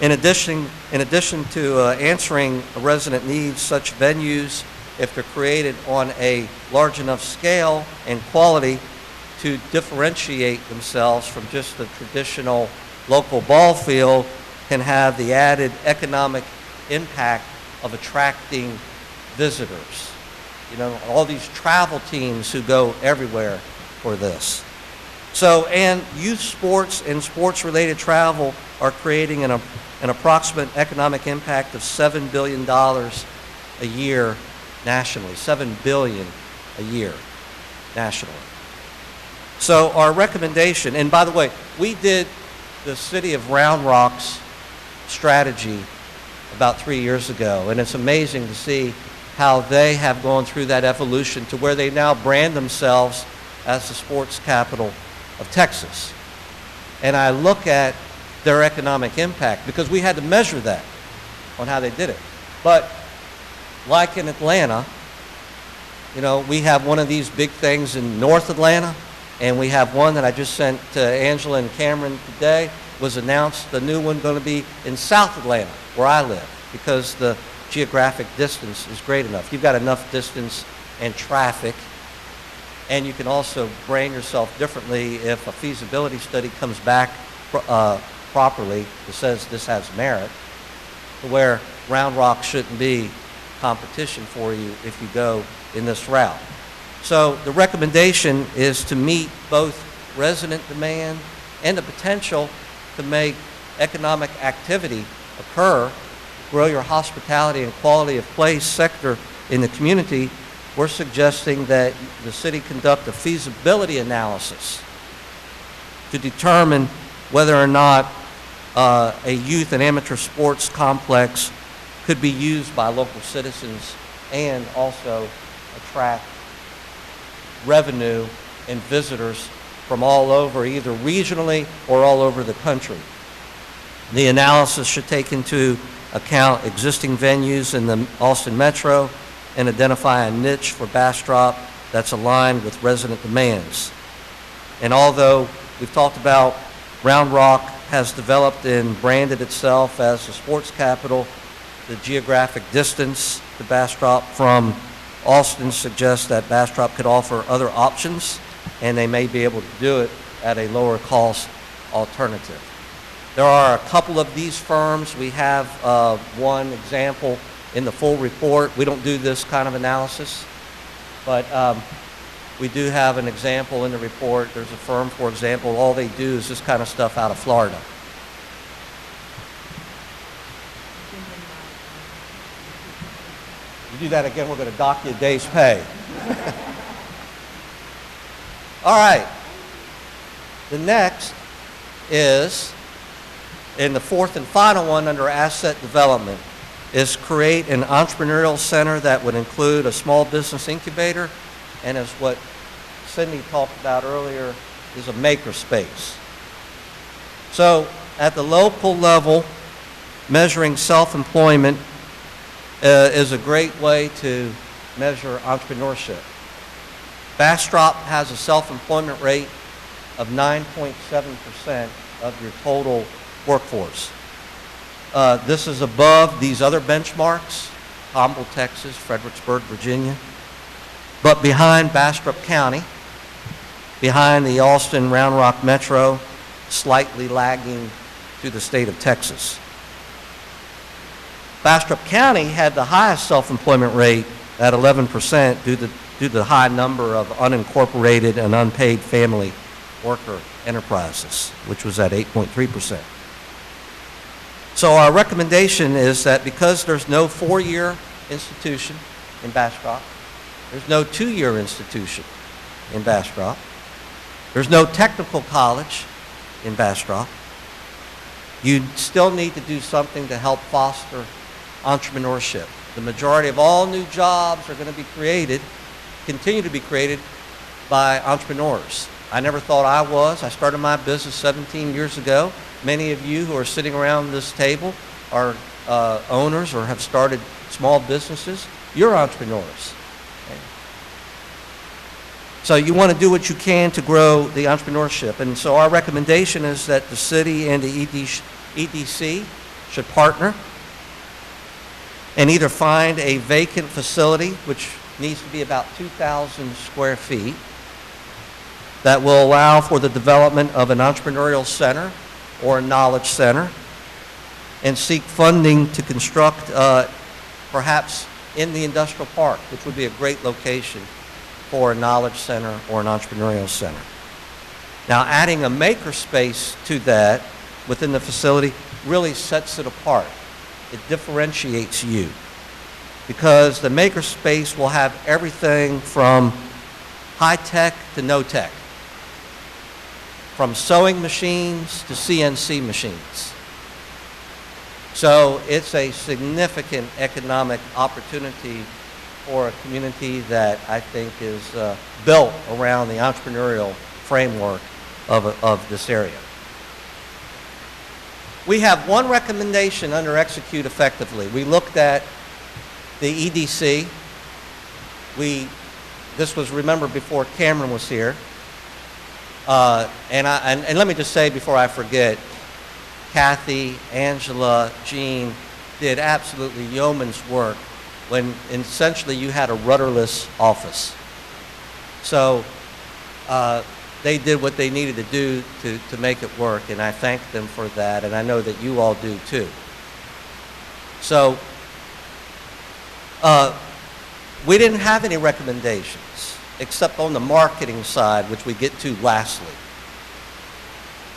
Speaker 5: In addition to answering resident needs, such venues, if they're created on a large enough scale and quality to differentiate themselves from just the traditional local ball field, can have the added economic impact of attracting visitors. You know, all these travel teams who go everywhere for this. So, and youth sports and sports-related travel are creating an approximate economic impact of $7 billion a year nationally. $7 billion a year nationally. So our recommendation, and by the way, we did the City of Round Rock's strategy about 3 years ago, and it's amazing to see how they have gone through that evolution to where they now brand themselves as the sports capital of Texas. And I look at their economic impact because we had to measure that on how they did it. But like in Atlanta, you know, we have one of these big things in North Atlanta, and we have one that I just sent to Angela and Cameron today, was announced, the new one going to be in South Atlanta, where I live, because the geographic distance is great enough. You've got enough distance and traffic, and you can also brand yourself differently if a feasibility study comes back properly that says this has merit, to where Round Rock shouldn't be competition for you if you go in this route. So the recommendation is to meet both resident demand and the potential to make economic activity occur, grow your hospitality and quality of place sector in the community. We're suggesting that the city conduct a feasibility analysis to determine whether or not a youth and amateur sports complex could be used by local citizens and also attract revenue and visitors from all over, either regionally or all over the country. The analysis should take into account existing venues in the Austin Metro and identify a niche for Bastrop that's aligned with resident demands. And although we've talked about Round Rock has developed and branded itself as the sports capital, the geographic distance to Bastrop from Austin suggests that Bastrop could offer other options, and they may be able to do it at a lower cost alternative. There are a couple of these firms. We have one example in the full report. We don't do this kind of analysis, but we do have an example in the report. There's a firm, for example, all they do is this kind of stuff out of Florida. You do that again, we're going to dock you a day's pay. All right. The next is, and the fourth and final one under asset development, is create an entrepreneurial center that would include a small business incubator, and as what Cindy talked about earlier, is a maker space. So at the local level, measuring self-employment is a great way to measure entrepreneurship. Bastrop has a self-employment rate of 9.7% of your total workforce. This is above these other benchmarks, Humble, Texas, Fredericksburg, Virginia, but behind Bastrop County, behind the Austin Round Rock Metro, slightly lagging to the state of Texas. Bastrop County had the highest self-employment rate at 11% due to the high number of unincorporated and unpaid family worker enterprises, which was at 8.3%. So our recommendation is that because there's no 4-year institution in Bastrop, there's no 2-year institution in Bastrop, there's no technical college in Bastrop, you still need to do something to help foster entrepreneurship. The majority of all new jobs are going to be created, continue to be created by entrepreneurs. I never thought I was. I started my business 17 years ago. Many of you who are sitting around this table are owners or have started small businesses. You're entrepreneurs. Okay. So you want to do what you can to grow the entrepreneurship. And so our recommendation is that the city and the EDC should partner and either find a vacant facility, which needs to be about 2,000 square feet, that will allow for the development of an entrepreneurial center or a knowledge center, and seek funding to construct perhaps in the industrial park, which would be a great location for a knowledge center or an entrepreneurial center. Now, adding a maker space to that within the facility really sets it apart. It differentiates you, because the maker space will have everything from high tech to no tech, from sewing machines to CNC machines. So it's a significant economic opportunity for a community that I think is built around the entrepreneurial framework of this area. We have one recommendation under Execute Effectively. We looked at the EDC. This was, remember, before Cameron was here. And let me just say before I forget, Kathy, Angela, Jean did absolutely yeoman's work when essentially you had a rudderless office. So they did what they needed to do to make it work, and I thank them for that, and I know that you all do too. So we didn't have any recommendations except on the marketing side, which we get to lastly,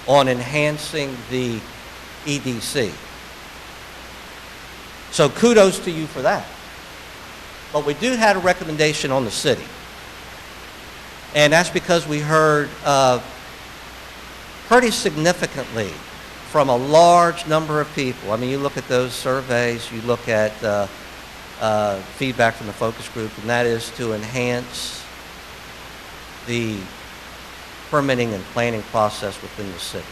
Speaker 5: on enhancing the EDC. So kudos to you for that. But we do have a recommendation on the city. And that's because we heard pretty significantly from a large number of people. I mean, you look at those surveys, you look at feedback from the focus group, and that is to enhance the permitting and planning process within the city.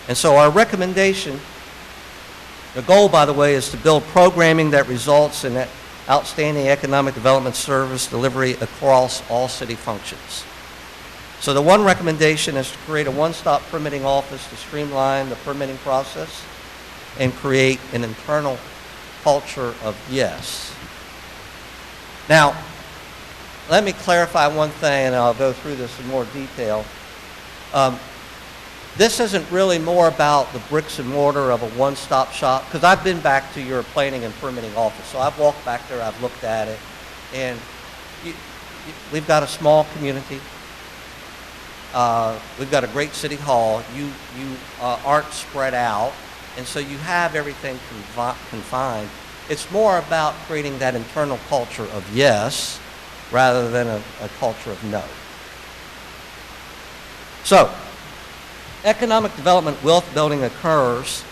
Speaker 5: And so our recommendation, the goal, by the way, is to build programming that results in outstanding economic development service delivery across all city functions. So the one recommendation is to create a one-stop permitting office to streamline the permitting process and create an internal culture of yes. Now, let me clarify one thing, and I'll go through this in more detail. This isn't really more about the bricks and mortar of a one-stop shop, because I've been back to your planning and permitting office. So I've walked back there, I've looked at it, and we've got a small community. We've got a great city hall. You aren't spread out, and so you have everything confined. It's more about creating that internal culture of yes rather than a culture of no. So, economic development, wealth building occurs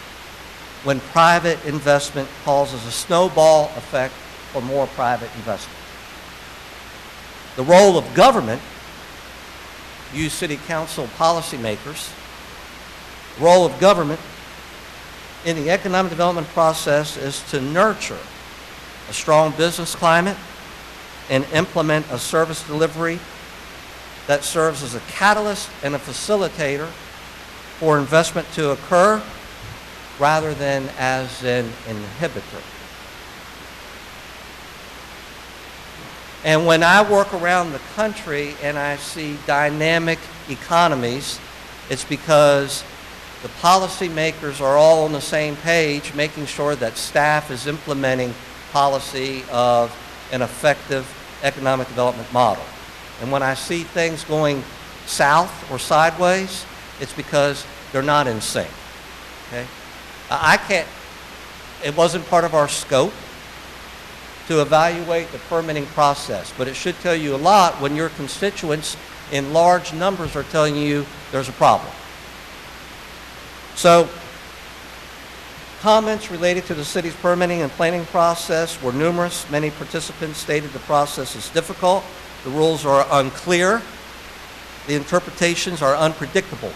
Speaker 5: when private investment causes a snowball effect for more private investment. The role of government, you city council policymakers, the role of government in the economic development process is to nurture a strong business climate and implement a service delivery that serves as a catalyst and a facilitator for investment to occur rather than as an inhibitor. And when I work around the country and I see dynamic economies, it's because the policymakers are all on the same page, making sure that staff is implementing policy of an effective economic development model. And when I see things going south or sideways, it's because they're not in sync. Okay? I can't, it wasn't part of our scope to evaluate the permitting process, but it should tell you a lot when your constituents in large numbers are telling you there's a problem. So, comments related to the city's permitting and planning process were numerous. Many participants stated the process is difficult, the rules are unclear, the interpretations are unpredictable.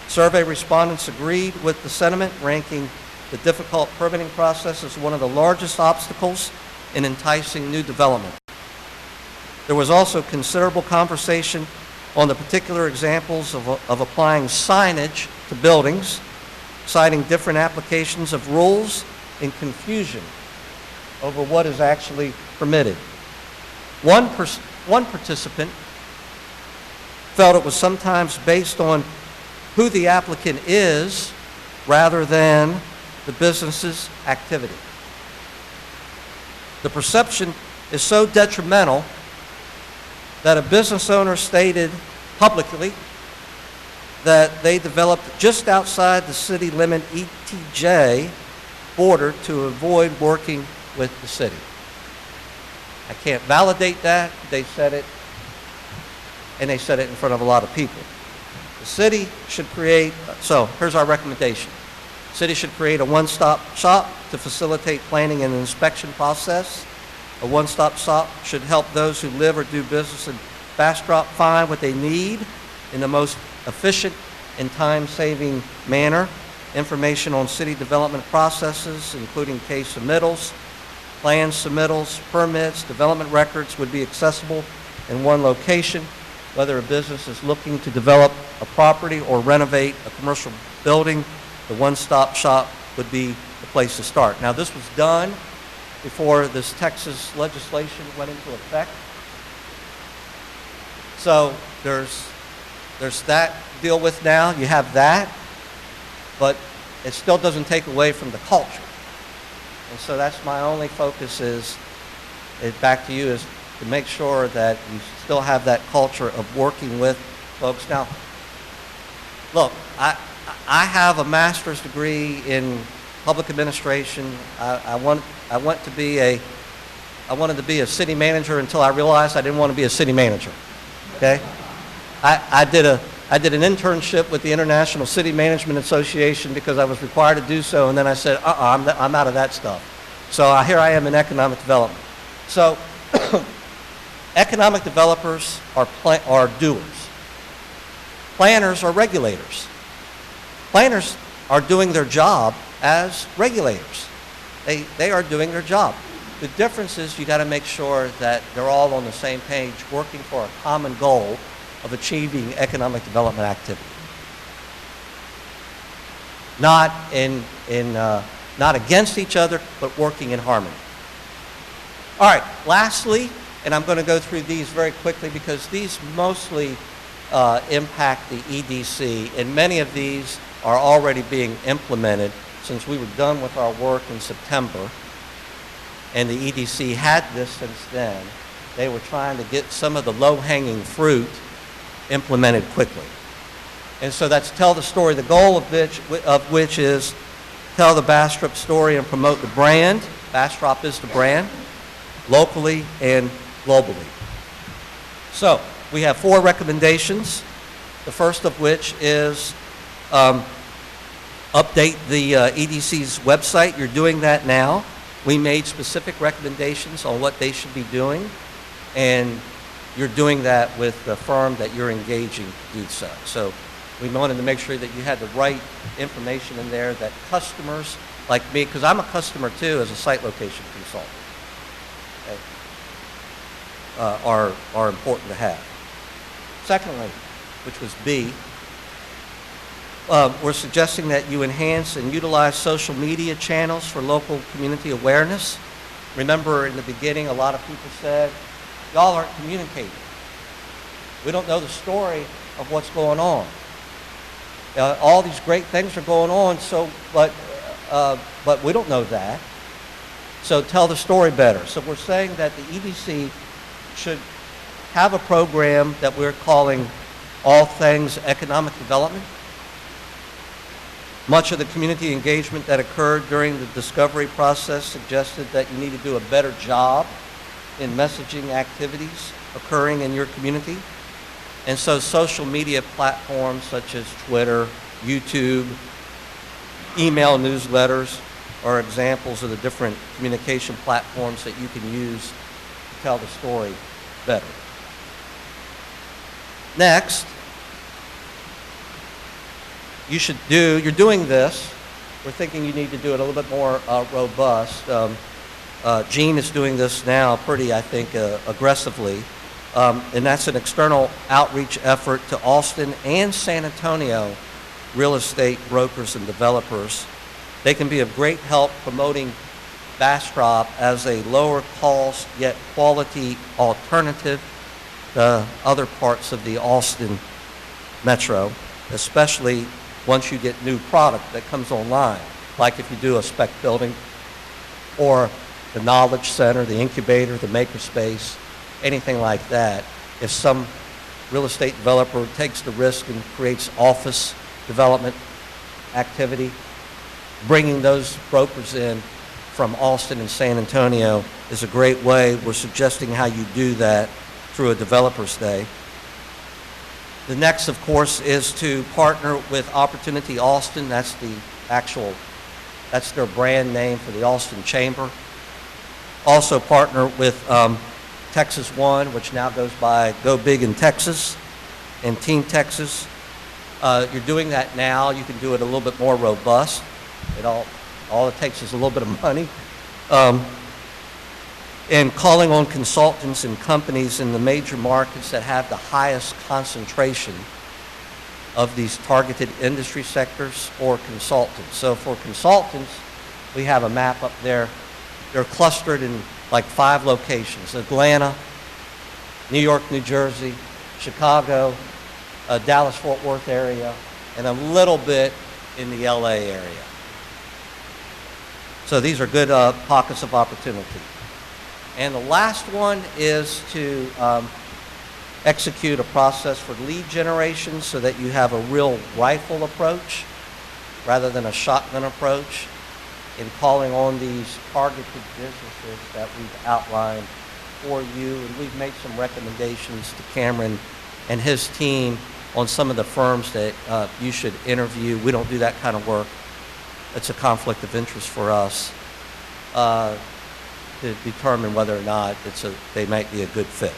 Speaker 5: Survey respondents agreed with the sentiment, ranking the difficult permitting process as one of the largest obstacles in enticing new development. There was also considerable conversation on the particular examples of applying signage to buildings, citing different applications of rules and confusion over what is actually permitted. One participant felt it was sometimes based on who the applicant is rather than the business's activity. The perception is so detrimental that a business owner stated publicly that they developed just outside the city limit ETJ border to avoid working with the city. I can't validate that. They said it, and they said it in front of a lot of people. The city should create, so here's our recommendation. The city should create a one-stop shop to facilitate planning and inspection process. A one-stop shop should help those who live or do business in Bastrop find what they need in the most efficient and time-saving manner. Information on city development processes, including case submittals, plan submittals, permits, development records would be accessible in one location. Whether a business is looking to develop a property or renovate a commercial building, the one-stop shop would be the place to start. Now, this was done before this Texas legislation went into effect. So there's that to deal with now. You have that, but it still doesn't take away from the culture. And so that's my only focus is back to you, is to make sure that you still have that culture of working with folks. Now, look, I have a master's degree in public administration. I wanted to be a city manager until I realized I didn't want to be a city manager. Okay, I did an internship with the International City Management Association because I was required to do so, and then I said, I'm out of that stuff. So here I am in economic development. So economic developers are doers. Planners are regulators. Planners are doing their job as regulators. They are doing their job. The difference is you got to make sure that they're all on the same page, working for a common goal of achieving economic development activity. Not against each other, but working in harmony. All right, lastly, and I'm going to go through these very quickly because these mostly impact the EDC, and many of these are already being implemented since we were done with our work in September, and the EDC had this since then. They were trying to get some of the low-hanging fruit implemented quickly. And so that's tell the story, the goal of which is tell the Bastrop story and promote the brand. Bastrop is the brand, locally and globally. So we have 4 recommendations, the first of which is update the EDC's website. You're doing that now. We made specific recommendations on what they should be doing, and you're doing that with the firm that you're engaging to do so. So we wanted to make sure that you had the right information in there that customers like me, because I'm a customer too as a site location consultant, okay, are important to have. Secondly, which was B, we're suggesting that you enhance and utilize social media channels for local community awareness. Remember in the beginning, a lot of people said, y'all aren't communicating. We don't know the story of what's going on. All these great things are going on, so, but we don't know that. So tell the story better. So we're saying that the EDC should have a program that we're calling All Things Economic Development. Much of the community engagement that occurred during the discovery process suggested that you need to do a better job in messaging activities occurring in your community. And so social media platforms such as Twitter, YouTube, email newsletters are examples of the different communication platforms that you can use to tell the story better. Next, you're doing this. We're thinking you need to do it a little bit more robust. Gene is doing this now pretty, I think, aggressively. And that's an external outreach effort to Austin and San Antonio real estate brokers and developers. They can be of great help promoting Bastrop as a lower cost yet quality alternative to other parts of the Austin metro, especially once you get new product that comes online, like if you do a spec building or the knowledge center, the incubator, the makerspace, anything like that. If some real estate developer takes the risk and creates office development activity, bringing those brokers in from Austin and San Antonio is a great way. We're suggesting how you do that through a developer's day. The next, of course, is to partner with Opportunity Austin. That's their brand name for the Austin Chamber. Also partner with Texas One, which now goes by Go Big in Texas, and Team Texas. You're doing that now. You can do it a little bit more robust. All it takes is a little bit of money. And calling on consultants and companies in the major markets that have the highest concentration of these targeted industry sectors or consultants. So for consultants, we have a map up there. They're clustered in like 5 locations: Atlanta, New York, New Jersey, Chicago, Dallas-Fort Worth area, and a little bit in the LA area. So these are good pockets of opportunity. And the last one is to execute a process for lead generation so that you have a real rifle approach rather than a shotgun approach in calling on these targeted businesses that we've outlined for you. And we've made some recommendations to Cameron and his team on some of the firms that you should interview. We don't do that kind of work. It's a conflict of interest for us to determine whether or not they might be a good fit.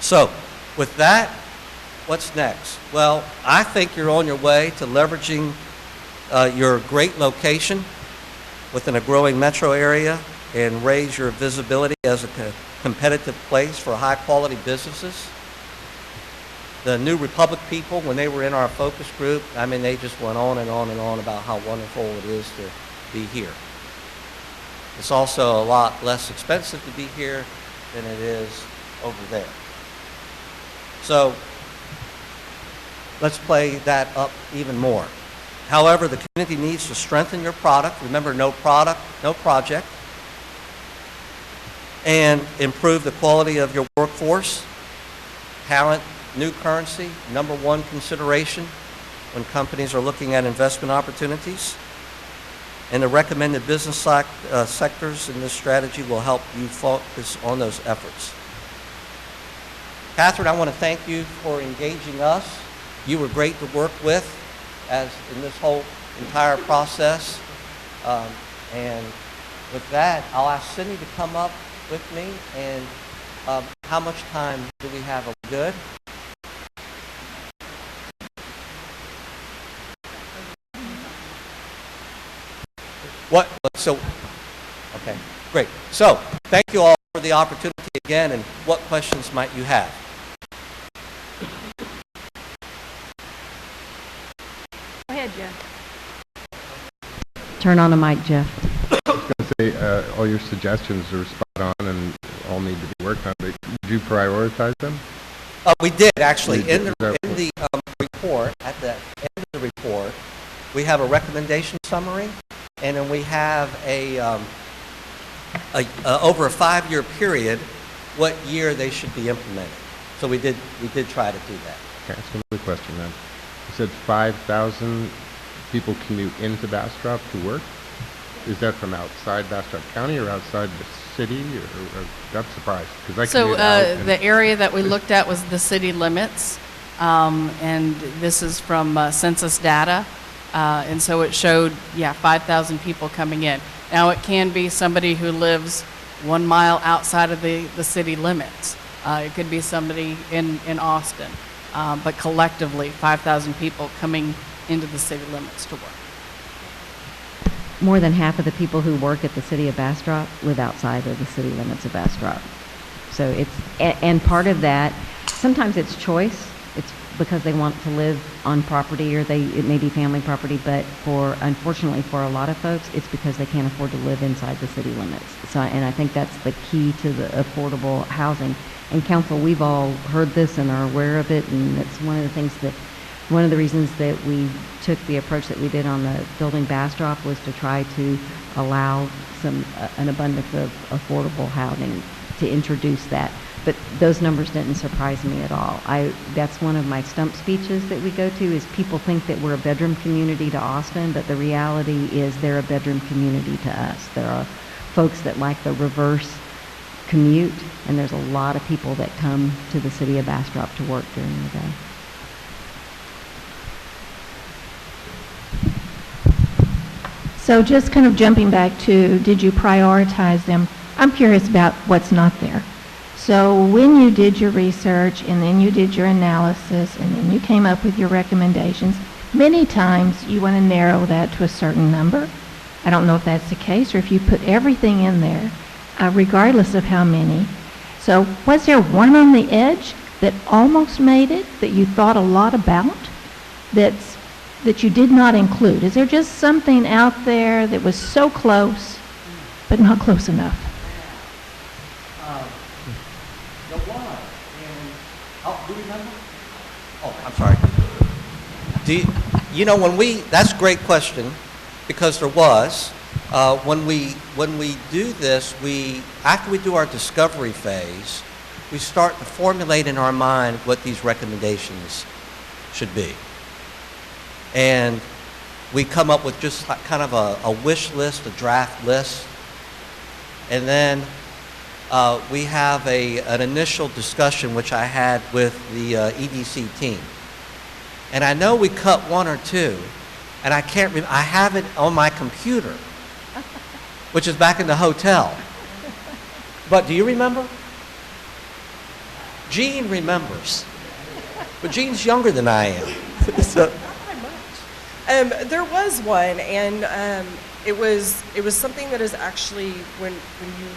Speaker 5: So with that, what's next? Well, I think you're on your way to leveraging your great location within a growing metro area and raise your visibility as a competitive place for high-quality businesses. The New Republic people, when they were in our focus group, I mean, they just went on and on and on about how wonderful it is to be here. It's also a lot less expensive to be here than it is over there. So let's play that up even more. However, the community needs to strengthen your product. Remember, no product, no project. And improve the quality of your workforce. Talent, new currency, #1 consideration when companies are looking at investment opportunities. And the recommended business sectors in this strategy will help you focus on those efforts. Catherine, I want to thank you for engaging us. You were great to work with as in this whole entire process. And with that, I'll ask Cindy to come up with me. And how much time do we have? Are we good? What? So, okay, great. So, thank you all for the opportunity again, and what questions might you have?
Speaker 2: Go ahead, Jeff.
Speaker 1: Turn on the mic, Jeff.
Speaker 8: I was going to say, all your suggestions are spot on and all need to be worked on, but did you prioritize them?
Speaker 5: We did, actually. In the report, at the end report, we have a recommendation summary, and then we have over a 5-year period, what year they should be implemented. So we did try to do that.
Speaker 8: Okay, that's another question then. You said 5,000 people commute into Bastrop to work? Is that from outside Bastrop County or outside the city? Or got surprised because I
Speaker 7: So
Speaker 8: commute out and-
Speaker 7: the area that we looked at was the city limits, and this is from census data, and so it showed, 5,000 people coming in. Now, it can be somebody who lives 1 mile outside of the city limits. It could be somebody in Austin, but collectively, 5,000 people coming into the city limits to work.
Speaker 1: More than half of the people who work at the city of Bastrop live outside of the city limits of Bastrop. So and part of that, sometimes it's choice. It's because they want to live on property, or it may be family property, but unfortunately for a lot of folks, it's because they can't afford to live inside the city limits. So, and I think that's the key to the affordable housing. And council, we've all heard this and are aware of it, and it's one of the reasons that we took the approach that we did on the building Bastrop was to try to allow an abundance of affordable housing, to introduce that. But those numbers didn't surprise me at all. That's one of my stump speeches that we go to, is people think that we're a bedroom community to Austin, but the reality is they're a bedroom community to us. There are folks that like the reverse commute, and there's a lot of people that come to the city of Bastrop to work during the day.
Speaker 2: So just kind of jumping back to, did you prioritize them? I'm curious about what's not there. So when you did your research, and then you did your analysis, and then you came up with your recommendations, many times you want to narrow that to a certain number. I don't know if that's the case, or if you put everything in there, regardless of how many. So was there one on the edge that almost made it, that you thought a lot about, that you did not include? Is there just something out there that was so close, but not close enough?
Speaker 5: The one, do you remember? Oh, I'm sorry. That's a great question, because there was. When we do this, after we do our discovery phase, we start to formulate in our mind what these recommendations should be. And we come up with just kind of a wish list, a draft list. And then we have an initial discussion, which I had with the EDC team. And I know we cut one or two, and I have it on my computer, which is back in the hotel. But do you remember? Gene remembers. But Gene's younger than I am. So,
Speaker 9: there was one, and it was something that is actually, when you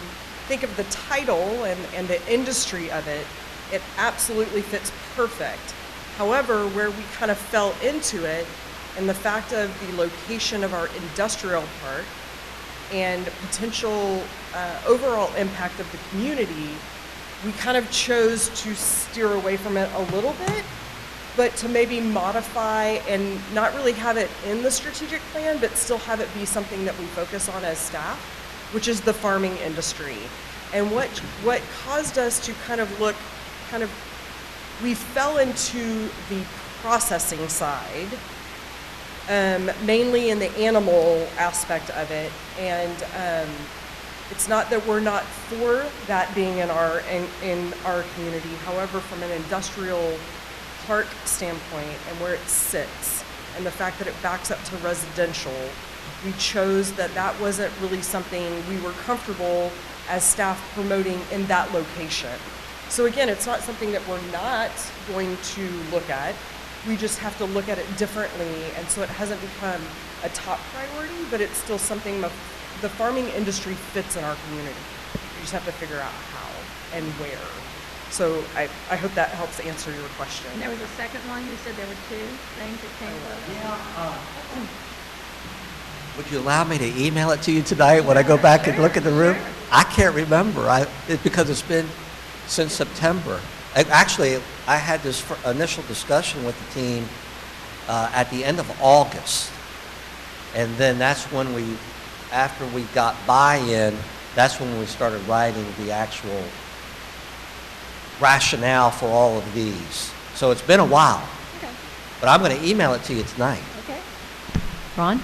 Speaker 9: think of the title and the industry of it, it absolutely fits perfect. However, where we kind of fell into it, and the fact of the location of our industrial park and potential overall impact of the community, we kind of chose to steer away from it a little bit, but to maybe modify and not really have it in the strategic plan, but still have it be something that we focus on as staff, which is the farming industry. And what caused us to kind of we fell into the processing side, mainly in the animal aspect of it, and it's not that we're not for that being in our community. However, from an industrial park standpoint and where it sits, and the fact that it backs up to residential, we chose that wasn't really something we were comfortable as staff promoting in that location. So again, it's not something that we're not going to look at. We just have to look at it differently, and so it hasn't become a top priority, but it's still something the farming industry fits in our community. You just have to figure out how and where. So I hope that helps answer your question.
Speaker 2: And there was a second one. You said there were two things that came up.
Speaker 5: yeah. Would you allow me to email it to you tonight when I go back and look at the room? I can't remember. Because it's been since September. Actually, I had this initial discussion with the team at the end of August. And then that's when after we got buy-in, that's when we started writing the actual rationale for all of these. So it's been a while.
Speaker 1: Okay.
Speaker 5: But I'm going to email it to you tonight.
Speaker 1: Okay. Ron?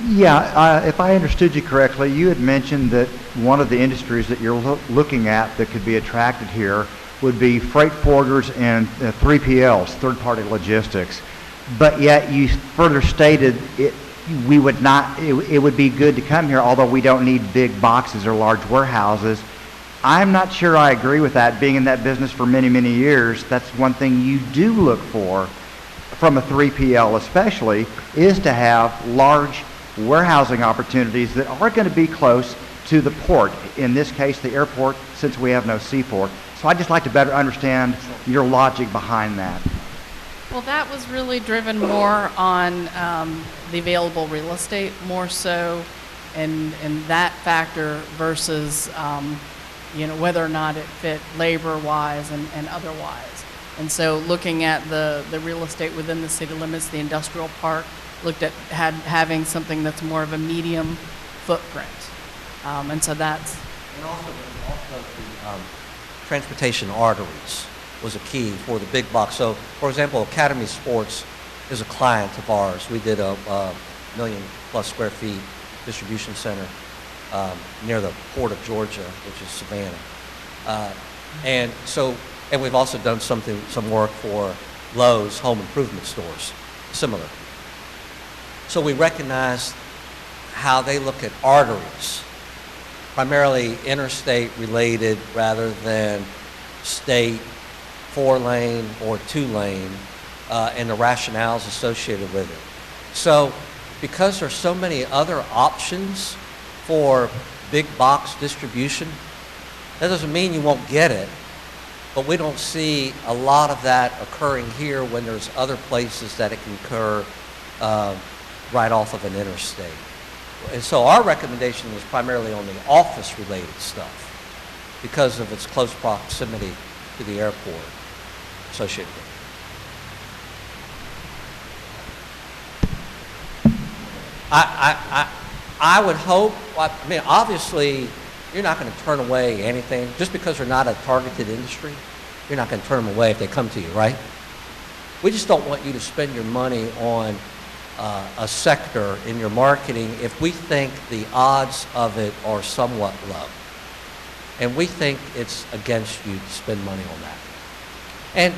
Speaker 10: Yeah, if I understood you correctly, you had mentioned that one of the industries that you're looking at that could be attracted here would be freight forwarders and 3PLs, third-party logistics. But yet you further stated it would be good to come here, although we don't need big boxes or large warehouses. I'm not sure I agree with that. Being in that business for many, many years, that's one thing you do look for from a 3PL especially, is to have large warehousing opportunities that are going to be close to the port. In this case, the airport, since we have no seaport. So I'd just like to better understand your logic behind that.
Speaker 7: Well, that was really driven more on the available real estate, more so, and that factor versus, whether or not it fit labor-wise and otherwise. And so looking at the real estate within the city limits, the industrial park, looked at having something that's more of a medium footprint. And so that's...
Speaker 5: And also the transportation arteries was a key for the big box. So, for example, Academy Sports is a client of ours. We did a 1 million+ square feet distribution center near the Port of Georgia, which is Savannah. And we've also done some work for Lowe's home improvement stores, similar. So we recognize how they look at arteries, primarily interstate related rather than state 4-lane or 2-lane, and the rationales associated with it. So because there's so many other options for big box distribution, that doesn't mean you won't get it, but we don't see a lot of that occurring here when there's other places that it can occur right off of an interstate. And so our recommendation is primarily on the office-related stuff because of its close proximity to the airport associated with it. I would hope, obviously, you're not going to turn away anything. Just because they're not a targeted industry, you're not going to turn them away if they come to you, right? We just don't want you to spend your money on a sector in your marketing if we think the odds of it are somewhat low. And we think it's against you to spend money on that. And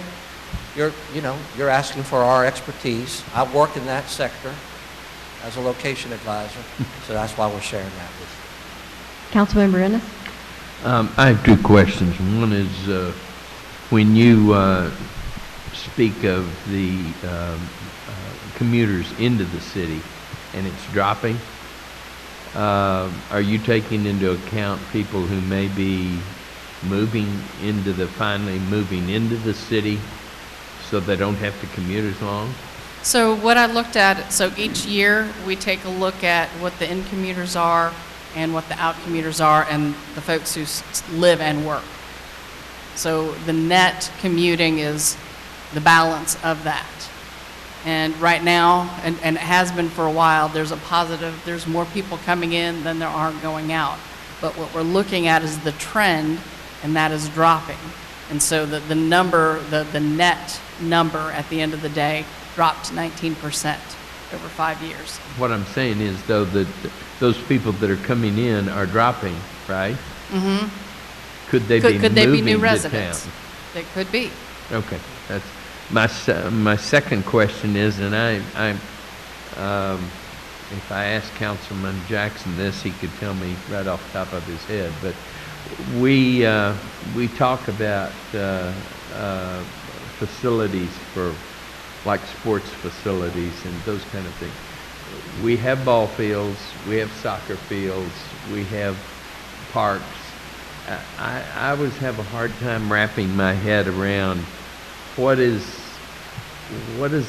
Speaker 5: you're asking for our expertise. I work in that sector as a location advisor, so that's why we're sharing that with you.
Speaker 1: Councilmember Ennis?
Speaker 11: I have two questions. One is when you speak of the commuters into the city and it's dropping, are you taking into account people who may be finally moving into the city so they don't have to commute as long?
Speaker 7: So what I looked at, so each year we take a look at what the in commuters are and what the out commuters are and the folks who live and work. So the net commuting is the balance of that. And right now, and it has been for a while, there's more people coming in than there are going out. But what we're looking at is the trend, and that is dropping. And so the net number at the end of the day dropped 19% over 5 years.
Speaker 11: What I'm saying is, though, that those people that are coming in are dropping, right?
Speaker 7: Mm-hmm.
Speaker 11: Could they be
Speaker 7: new
Speaker 11: to
Speaker 7: residents?
Speaker 11: town?
Speaker 7: They could be.
Speaker 11: Okay, that's my second question is, and if I asked Councilman Jackson this, he could tell me right off the top of his head. But we talk about facilities for like sports facilities and those kind of things. We have ball fields, we have soccer fields, we have parks. I always have a hard time wrapping my head around what does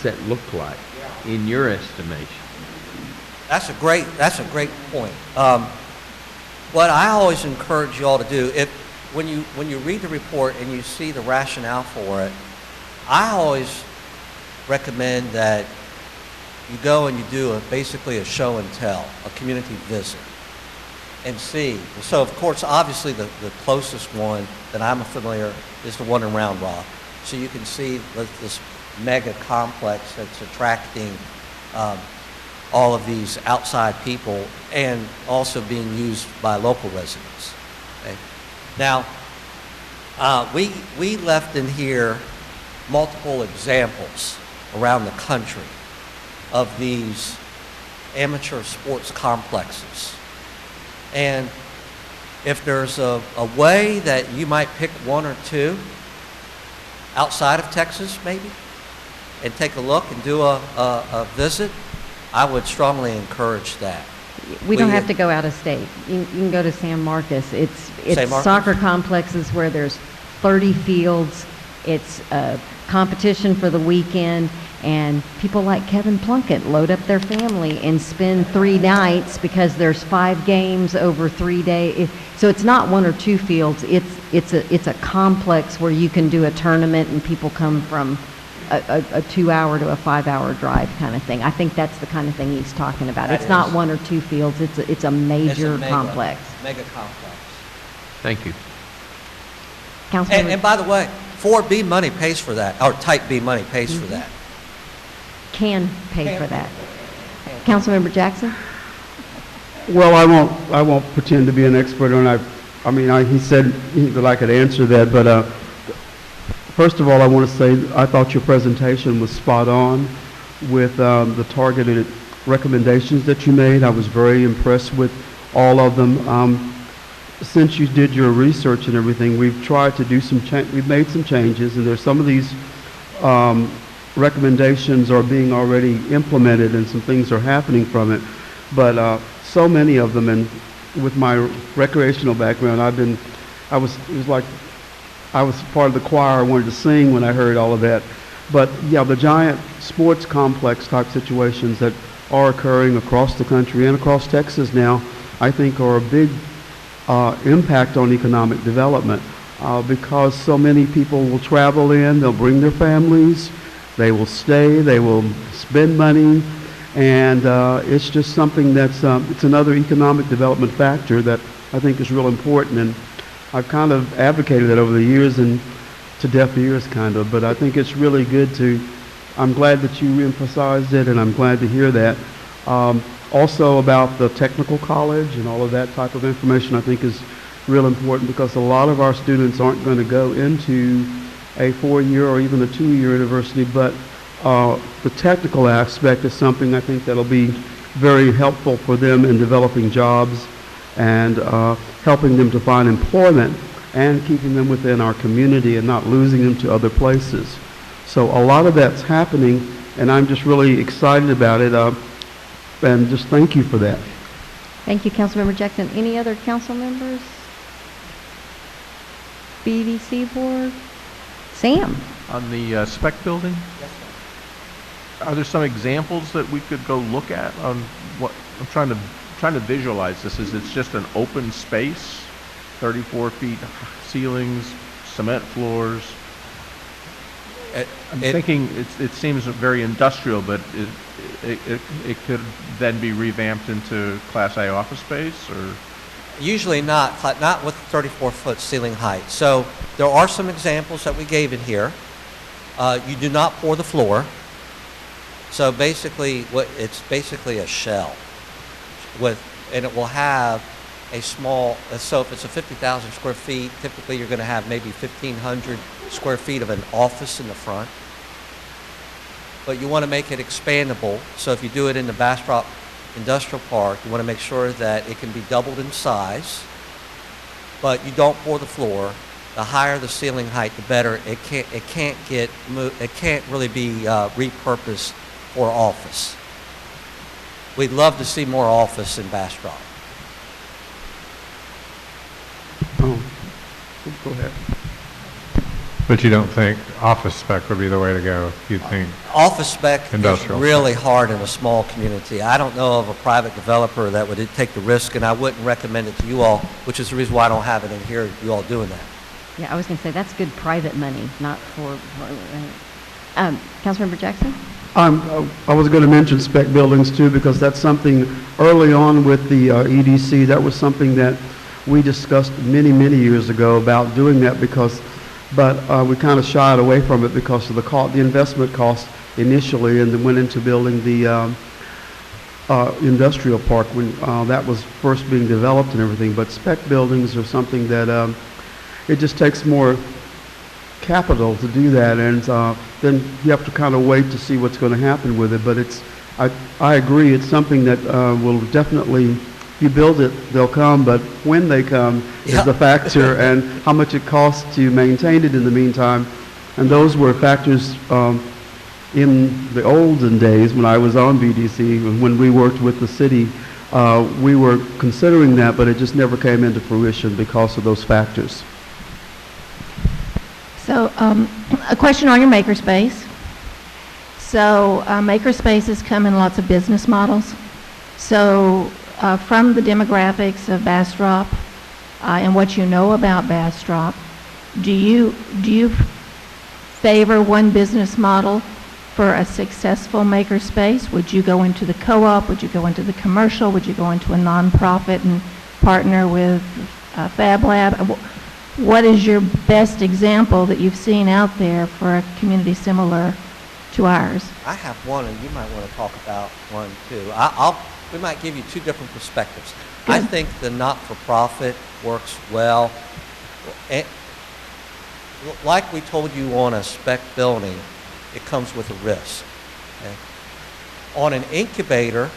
Speaker 11: that look like in your estimation?
Speaker 5: That's a great point. What I always encourage you all to do, when you read the report and you see the rationale for it, I always recommend that you go and you do basically a show and tell, a community visit, and see. So, of course, obviously the closest one that I'm familiar is the one in Round Rock. So you can see this mega complex that's attracting all of these outside people and also being used by local residents. Okay? Now, we left in here multiple examples around the country of these amateur sports complexes. And if there's a way that you might pick one or two outside of Texas maybe and take a look and do a visit, I would strongly encourage that.
Speaker 1: We don't have to go out of state. You can go to San Marcos. It's
Speaker 5: San Marcos?
Speaker 1: soccer complexes where there's 30 fields. It's a competition for the weekend, and people like Kevin Plunkett load up their family and spend 3 nights because there's 5 games over 3 days. So it's not 1 or 2 fields. It's a complex where you can do a tournament and people come from a 2-hour to a 5-hour drive kind of thing. I think that's the kind of thing he's talking about.
Speaker 5: That
Speaker 1: It's not
Speaker 5: is.
Speaker 1: 1 or 2 fields. It's a major complex.
Speaker 5: Mega complex.
Speaker 11: Thank you.
Speaker 1: Councilmember,
Speaker 5: And by the way, 4B money pays for that, or Type B money pays for that.
Speaker 1: can pay for that. Councilmember Jackson?
Speaker 3: Well, I won't pretend to be an expert on it. I mean, he said that I could answer that, but first of all, I want to say I thought your presentation was spot on with the targeted recommendations that you made. I was very impressed with all of them. Since you did your research and everything, we've tried to do we've made some changes, and there's some of these recommendations are being already implemented and some things are happening from it. But so many of them, and with my recreational background, it was like I was part of the choir. I wanted to sing when I heard all of that. But yeah, the giant sports complex type situations that are occurring across the country and across Texas now, I think are a big impact on economic development because so many people will travel in, they'll bring their families, they will stay, they will spend money, and it's just something that's, it's another economic development factor that I think is real important, and I've kind of advocated that over the years and to deaf ears kind of, but I think it's really good I'm glad that you emphasized it, and I'm glad to hear that. Also about the technical college and all of that type of information I think is real important because a lot of our students aren't going to go into a 4-year or even a 2-year university, but the technical aspect is something I think that'll be very helpful for them in developing jobs and helping them to find employment and keeping them within our community and not losing them to other places. So a lot of that's happening, and I'm just really excited about it, and just thank you for that.
Speaker 1: Thank you, Councilmember Jackson. Any other council members? BDC board? Sam?
Speaker 8: On the spec building,
Speaker 5: Yes, sir.
Speaker 8: are there some examples that we could go look at on what, I'm trying to visualize this. It's just an open space, 34 feet ceilings, cement floors. I'm thinking it seems very industrial, but it could then be revamped into Class A office space, or?
Speaker 5: Usually not with 34-foot ceiling height. So there are some examples that we gave in here. You do not pour the floor. So basically, it's basically a shell and it will have a small, so if it's a 50,000 square feet, typically you're going to have maybe 1,500 square feet of an office in the front. But you want to make it expandable. So if you do it in the Bastrop Industrial Park, you want to make sure that it can be doubled in size, but you don't pour the floor. The higher the ceiling height, the better. It can't really be repurposed for office. We'd love to see more office in Bastrop.
Speaker 3: Oh, go ahead.
Speaker 12: But you don't think office spec would be the way to go? You think
Speaker 5: Office spec is
Speaker 12: Industrial
Speaker 5: really hard in a small community. I don't know of a private developer that would take the risk, and I wouldn't recommend it to you all, which is the reason why I don't have it in here, you all doing that.
Speaker 1: Yeah, I was going to say that's good private money, not for Councilmember Jackson?
Speaker 3: I was going to mention spec buildings too, because that's something early on with the EDC, that was something that we discussed many, many years ago about doing that but we kind of shied away from it because of the investment cost initially, and then went into building the industrial park when that was first being developed and everything. But spec buildings are something that it just takes more capital to do that, and then you have to kind of wait to see what's going to happen with it. But I agree, it's something that will definitely, if you build it, they'll come, but when they come is the factor, and how much it costs to maintain it in the meantime. And those were factors in the olden days when I was on BDC, when we worked with the city. We were considering that, but it just never came into fruition because of those factors.
Speaker 2: So, a question on your makerspace. So, makerspaces come in lots of business models. So, from the demographics of Bastrop and what you know about Bastrop, do you favor one business model for a successful makerspace? Would you go into the co-op? Would you go into the commercial? Would you go into a nonprofit and partner with Fab Lab? What is your best example that you've seen out there for a community similar to ours?
Speaker 5: I have one, and you might want to talk about one too. We might give you two different perspectives.
Speaker 2: Good.
Speaker 5: I think the not-for-profit works well. Like we told you on a spec building, it comes with a risk. Okay? On an incubator,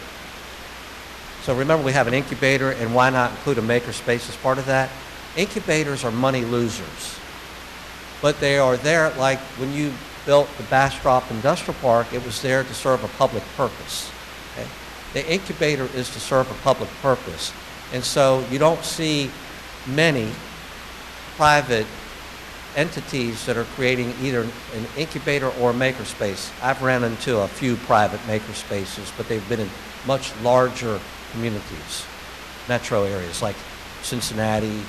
Speaker 5: so remember we have an incubator, and why not include a makerspace as part of that? Incubators are money losers, but they are there, like when you built the Bastrop Industrial Park, it was there to serve a public purpose. Okay? The incubator is to serve a public purpose, and so you don't see many private entities that are creating either an incubator or a makerspace. I've ran into a few private makerspaces, but they've been in much larger communities, metro areas like Cincinnati,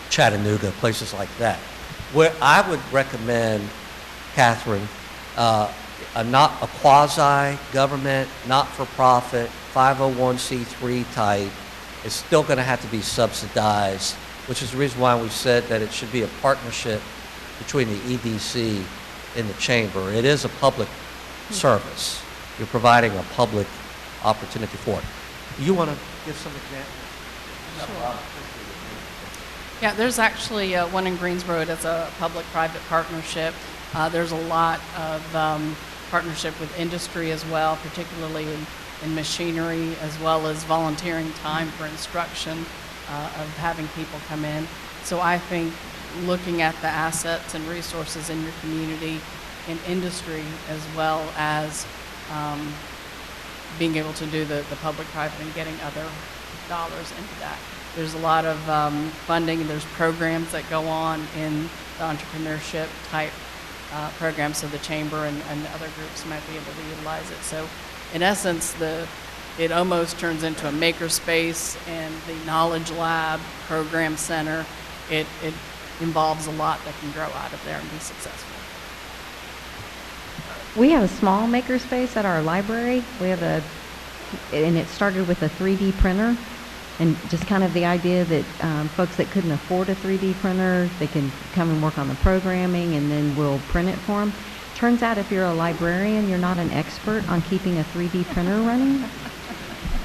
Speaker 5: Chattanooga, places like that. Where I would recommend, Catherine, a quasi-government, not-for-profit, 501c3 type is still going to have to be subsidized, which is the reason why we said that it should be a partnership between the EDC and the chamber. It is a public service. You're providing a public opportunity for it. You want to give some examples?
Speaker 7: Sure. Yeah, there's actually one in Greensboro that's a public-private partnership. There's a lot of partnership with industry as well, particularly in machinery, as well as volunteering time for instruction of having people come in. So I think looking at the assets and resources in your community, in industry, as well as being able to do the public-private and getting other dollars into that. There's a lot of funding. There's programs that go on in the entrepreneurship type programs, so the chamber and other groups might be able to utilize it. So in essence, it almost turns into a makerspace, and the Knowledge Lab Program Center, it involves a lot that can grow out of there and be successful.
Speaker 1: We have a small makerspace at our library. And it started with a 3D printer, and just kind of the idea that folks that couldn't afford a 3D printer, they can come and work on the programming, and then we'll print it for them. Turns out if you're a librarian, you're not an expert on keeping a 3D printer running.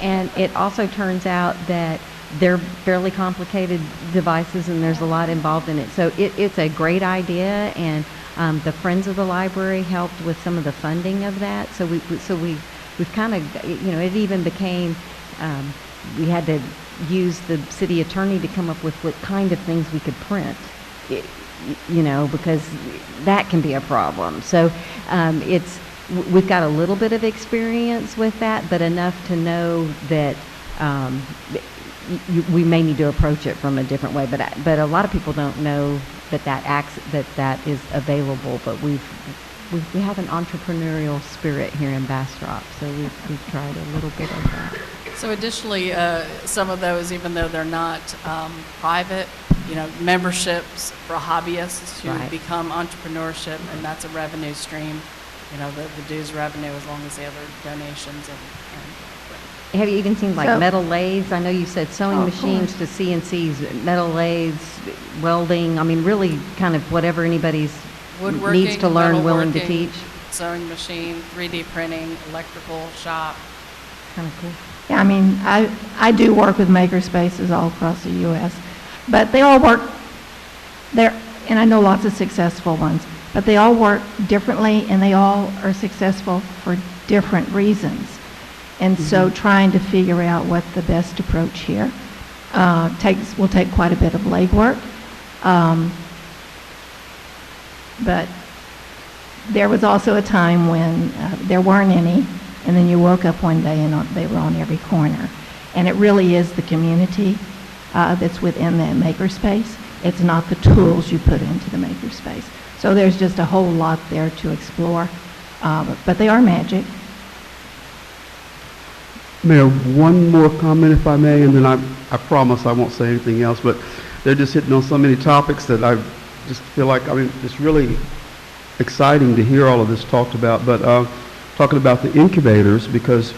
Speaker 1: And it also turns out that they're fairly complicated devices, and there's a lot involved in it. So it's a great idea, and the Friends of the Library helped with some of the funding of that. So we've kind of, it even became, we had to use the city attorney to come up with what kind of things we could print, because that can be a problem. So we've got a little bit of experience with that, but enough to know that we may need to approach it from a different way. But a lot of people don't know that is available. But we have an entrepreneurial spirit here in Bastrop, so we've tried a little bit of that.
Speaker 7: So additionally, some of those, even though they're not private, memberships for hobbyists to
Speaker 1: Right.
Speaker 7: become entrepreneurship, and that's a revenue stream. the dues revenue as long as the other donations and
Speaker 1: Have you even seen like
Speaker 2: So-
Speaker 1: metal lathes? I know you said sewing
Speaker 2: Oh, of
Speaker 1: machines to CNCs, metal lathes, welding, I mean, really kind of whatever anybody's
Speaker 7: woodworking,
Speaker 1: needs to learn, willing to
Speaker 7: metalworking,
Speaker 1: teach.
Speaker 7: sewing machine, 3D printing, electrical shop.
Speaker 1: Kind of cool.
Speaker 2: Yeah, I mean, I do work with maker spaces all across the U.S., but they all work there, and I know lots of successful ones, but they all work differently, and they all are successful for different reasons. And so trying to figure out what the best approach here will take quite a bit of legwork. But there was also a time when there weren't any, and then you woke up one day and they were on every corner. And it really is the community that's within that makerspace. It's not the tools you put into the makerspace. So there's just a whole lot there to explore. But they are magic.
Speaker 3: Mayor, one more comment if I may, and then I promise I won't say anything else, but they're just hitting on so many topics that I just feel like, I mean, it's really exciting to hear all of this talked about, but talking about the incubators, because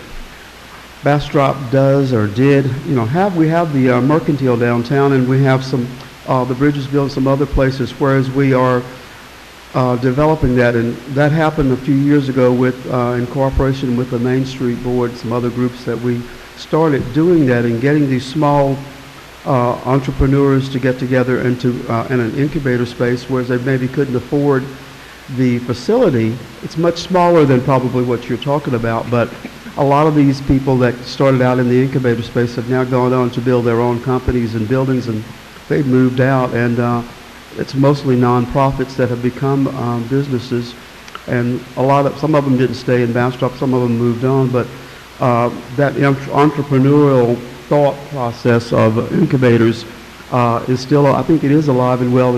Speaker 3: Bastrop does or did, we have the Mercantile downtown, and we have some, the Bridgesville and some other places, whereas we are developing that, and that happened a few years ago with, in cooperation with the Main Street Board, some other groups that we started doing that and getting these small entrepreneurs to get together into in an incubator space, whereas they maybe couldn't afford the facility. It's much smaller than probably what you're talking about, but a lot of these people that started out in the incubator space have now gone on to build their own companies and buildings, and they've moved out, and it's mostly nonprofits that have become businesses, and some of them didn't stay in Bastrop, some of them moved on, but that entrepreneurial thought process of incubators is still, I think it is alive and well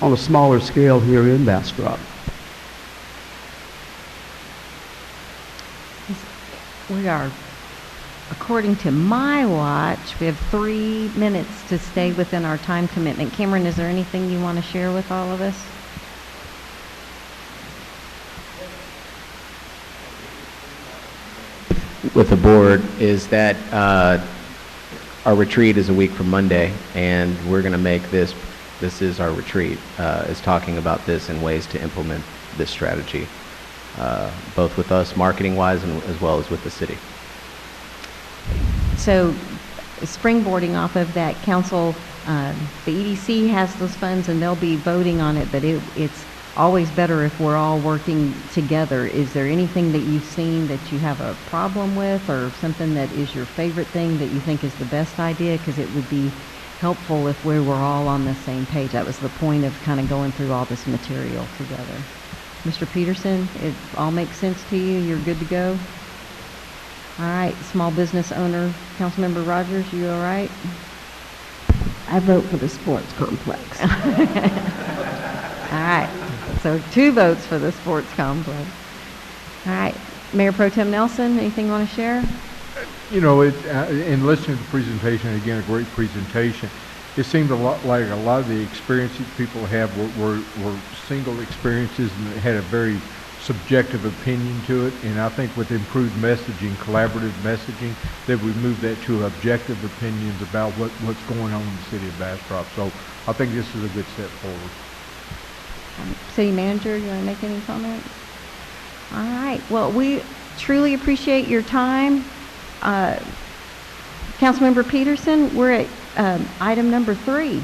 Speaker 3: on a smaller scale here in Bastrop.
Speaker 1: We are, according to my watch, we have 3 minutes to stay within our time commitment. Cameron, is there anything you want to share with all of us?
Speaker 6: With the board is that our retreat is a week from Monday, and we're going to make this is our retreat, is talking about this and ways to implement this strategy, both with us marketing-wise and as well as with the city.
Speaker 1: So, springboarding off of that, council, the EDC has those funds and they'll be voting on it, but it's always better if we're all working together. Is there anything that you've seen that you have a problem with, or something that is your favorite thing that you think is the best idea? Because it would be helpful if we were all on the same page. That was the point of kind of going through all this material together. Mr. Peterson, it all makes sense to you? You're good to go? All right, small business owner, Councilmember Rogers, you all right?
Speaker 13: I vote for the sports complex.
Speaker 1: All right, so 2 votes for the sports complex. All right, Mayor Pro Tem Nelson, anything you want to share?
Speaker 14: In listening to the presentation, again, a great presentation, it seemed a lot like a lot of the experiences people have were single experiences and had a very subjective opinion to it, and I think with improved messaging, collaborative messaging, that we move that to objective opinions about what's going on in the city of Bastrop. So I think this is a good step forward.
Speaker 1: City Manager, you want to make any comments? All right, well, we truly appreciate your time. Councilmember Peterson, we're at item number 3.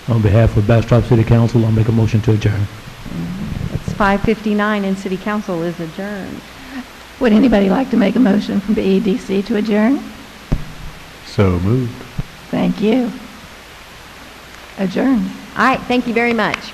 Speaker 15: On behalf of Bastrop City Council, I'll make a motion to adjourn.
Speaker 1: It's 5:59 and City Council is adjourned.
Speaker 2: Would anybody like to make a motion from the EDC to adjourn?
Speaker 12: So moved.
Speaker 2: Thank you. Adjourn.
Speaker 1: All right, thank you very much.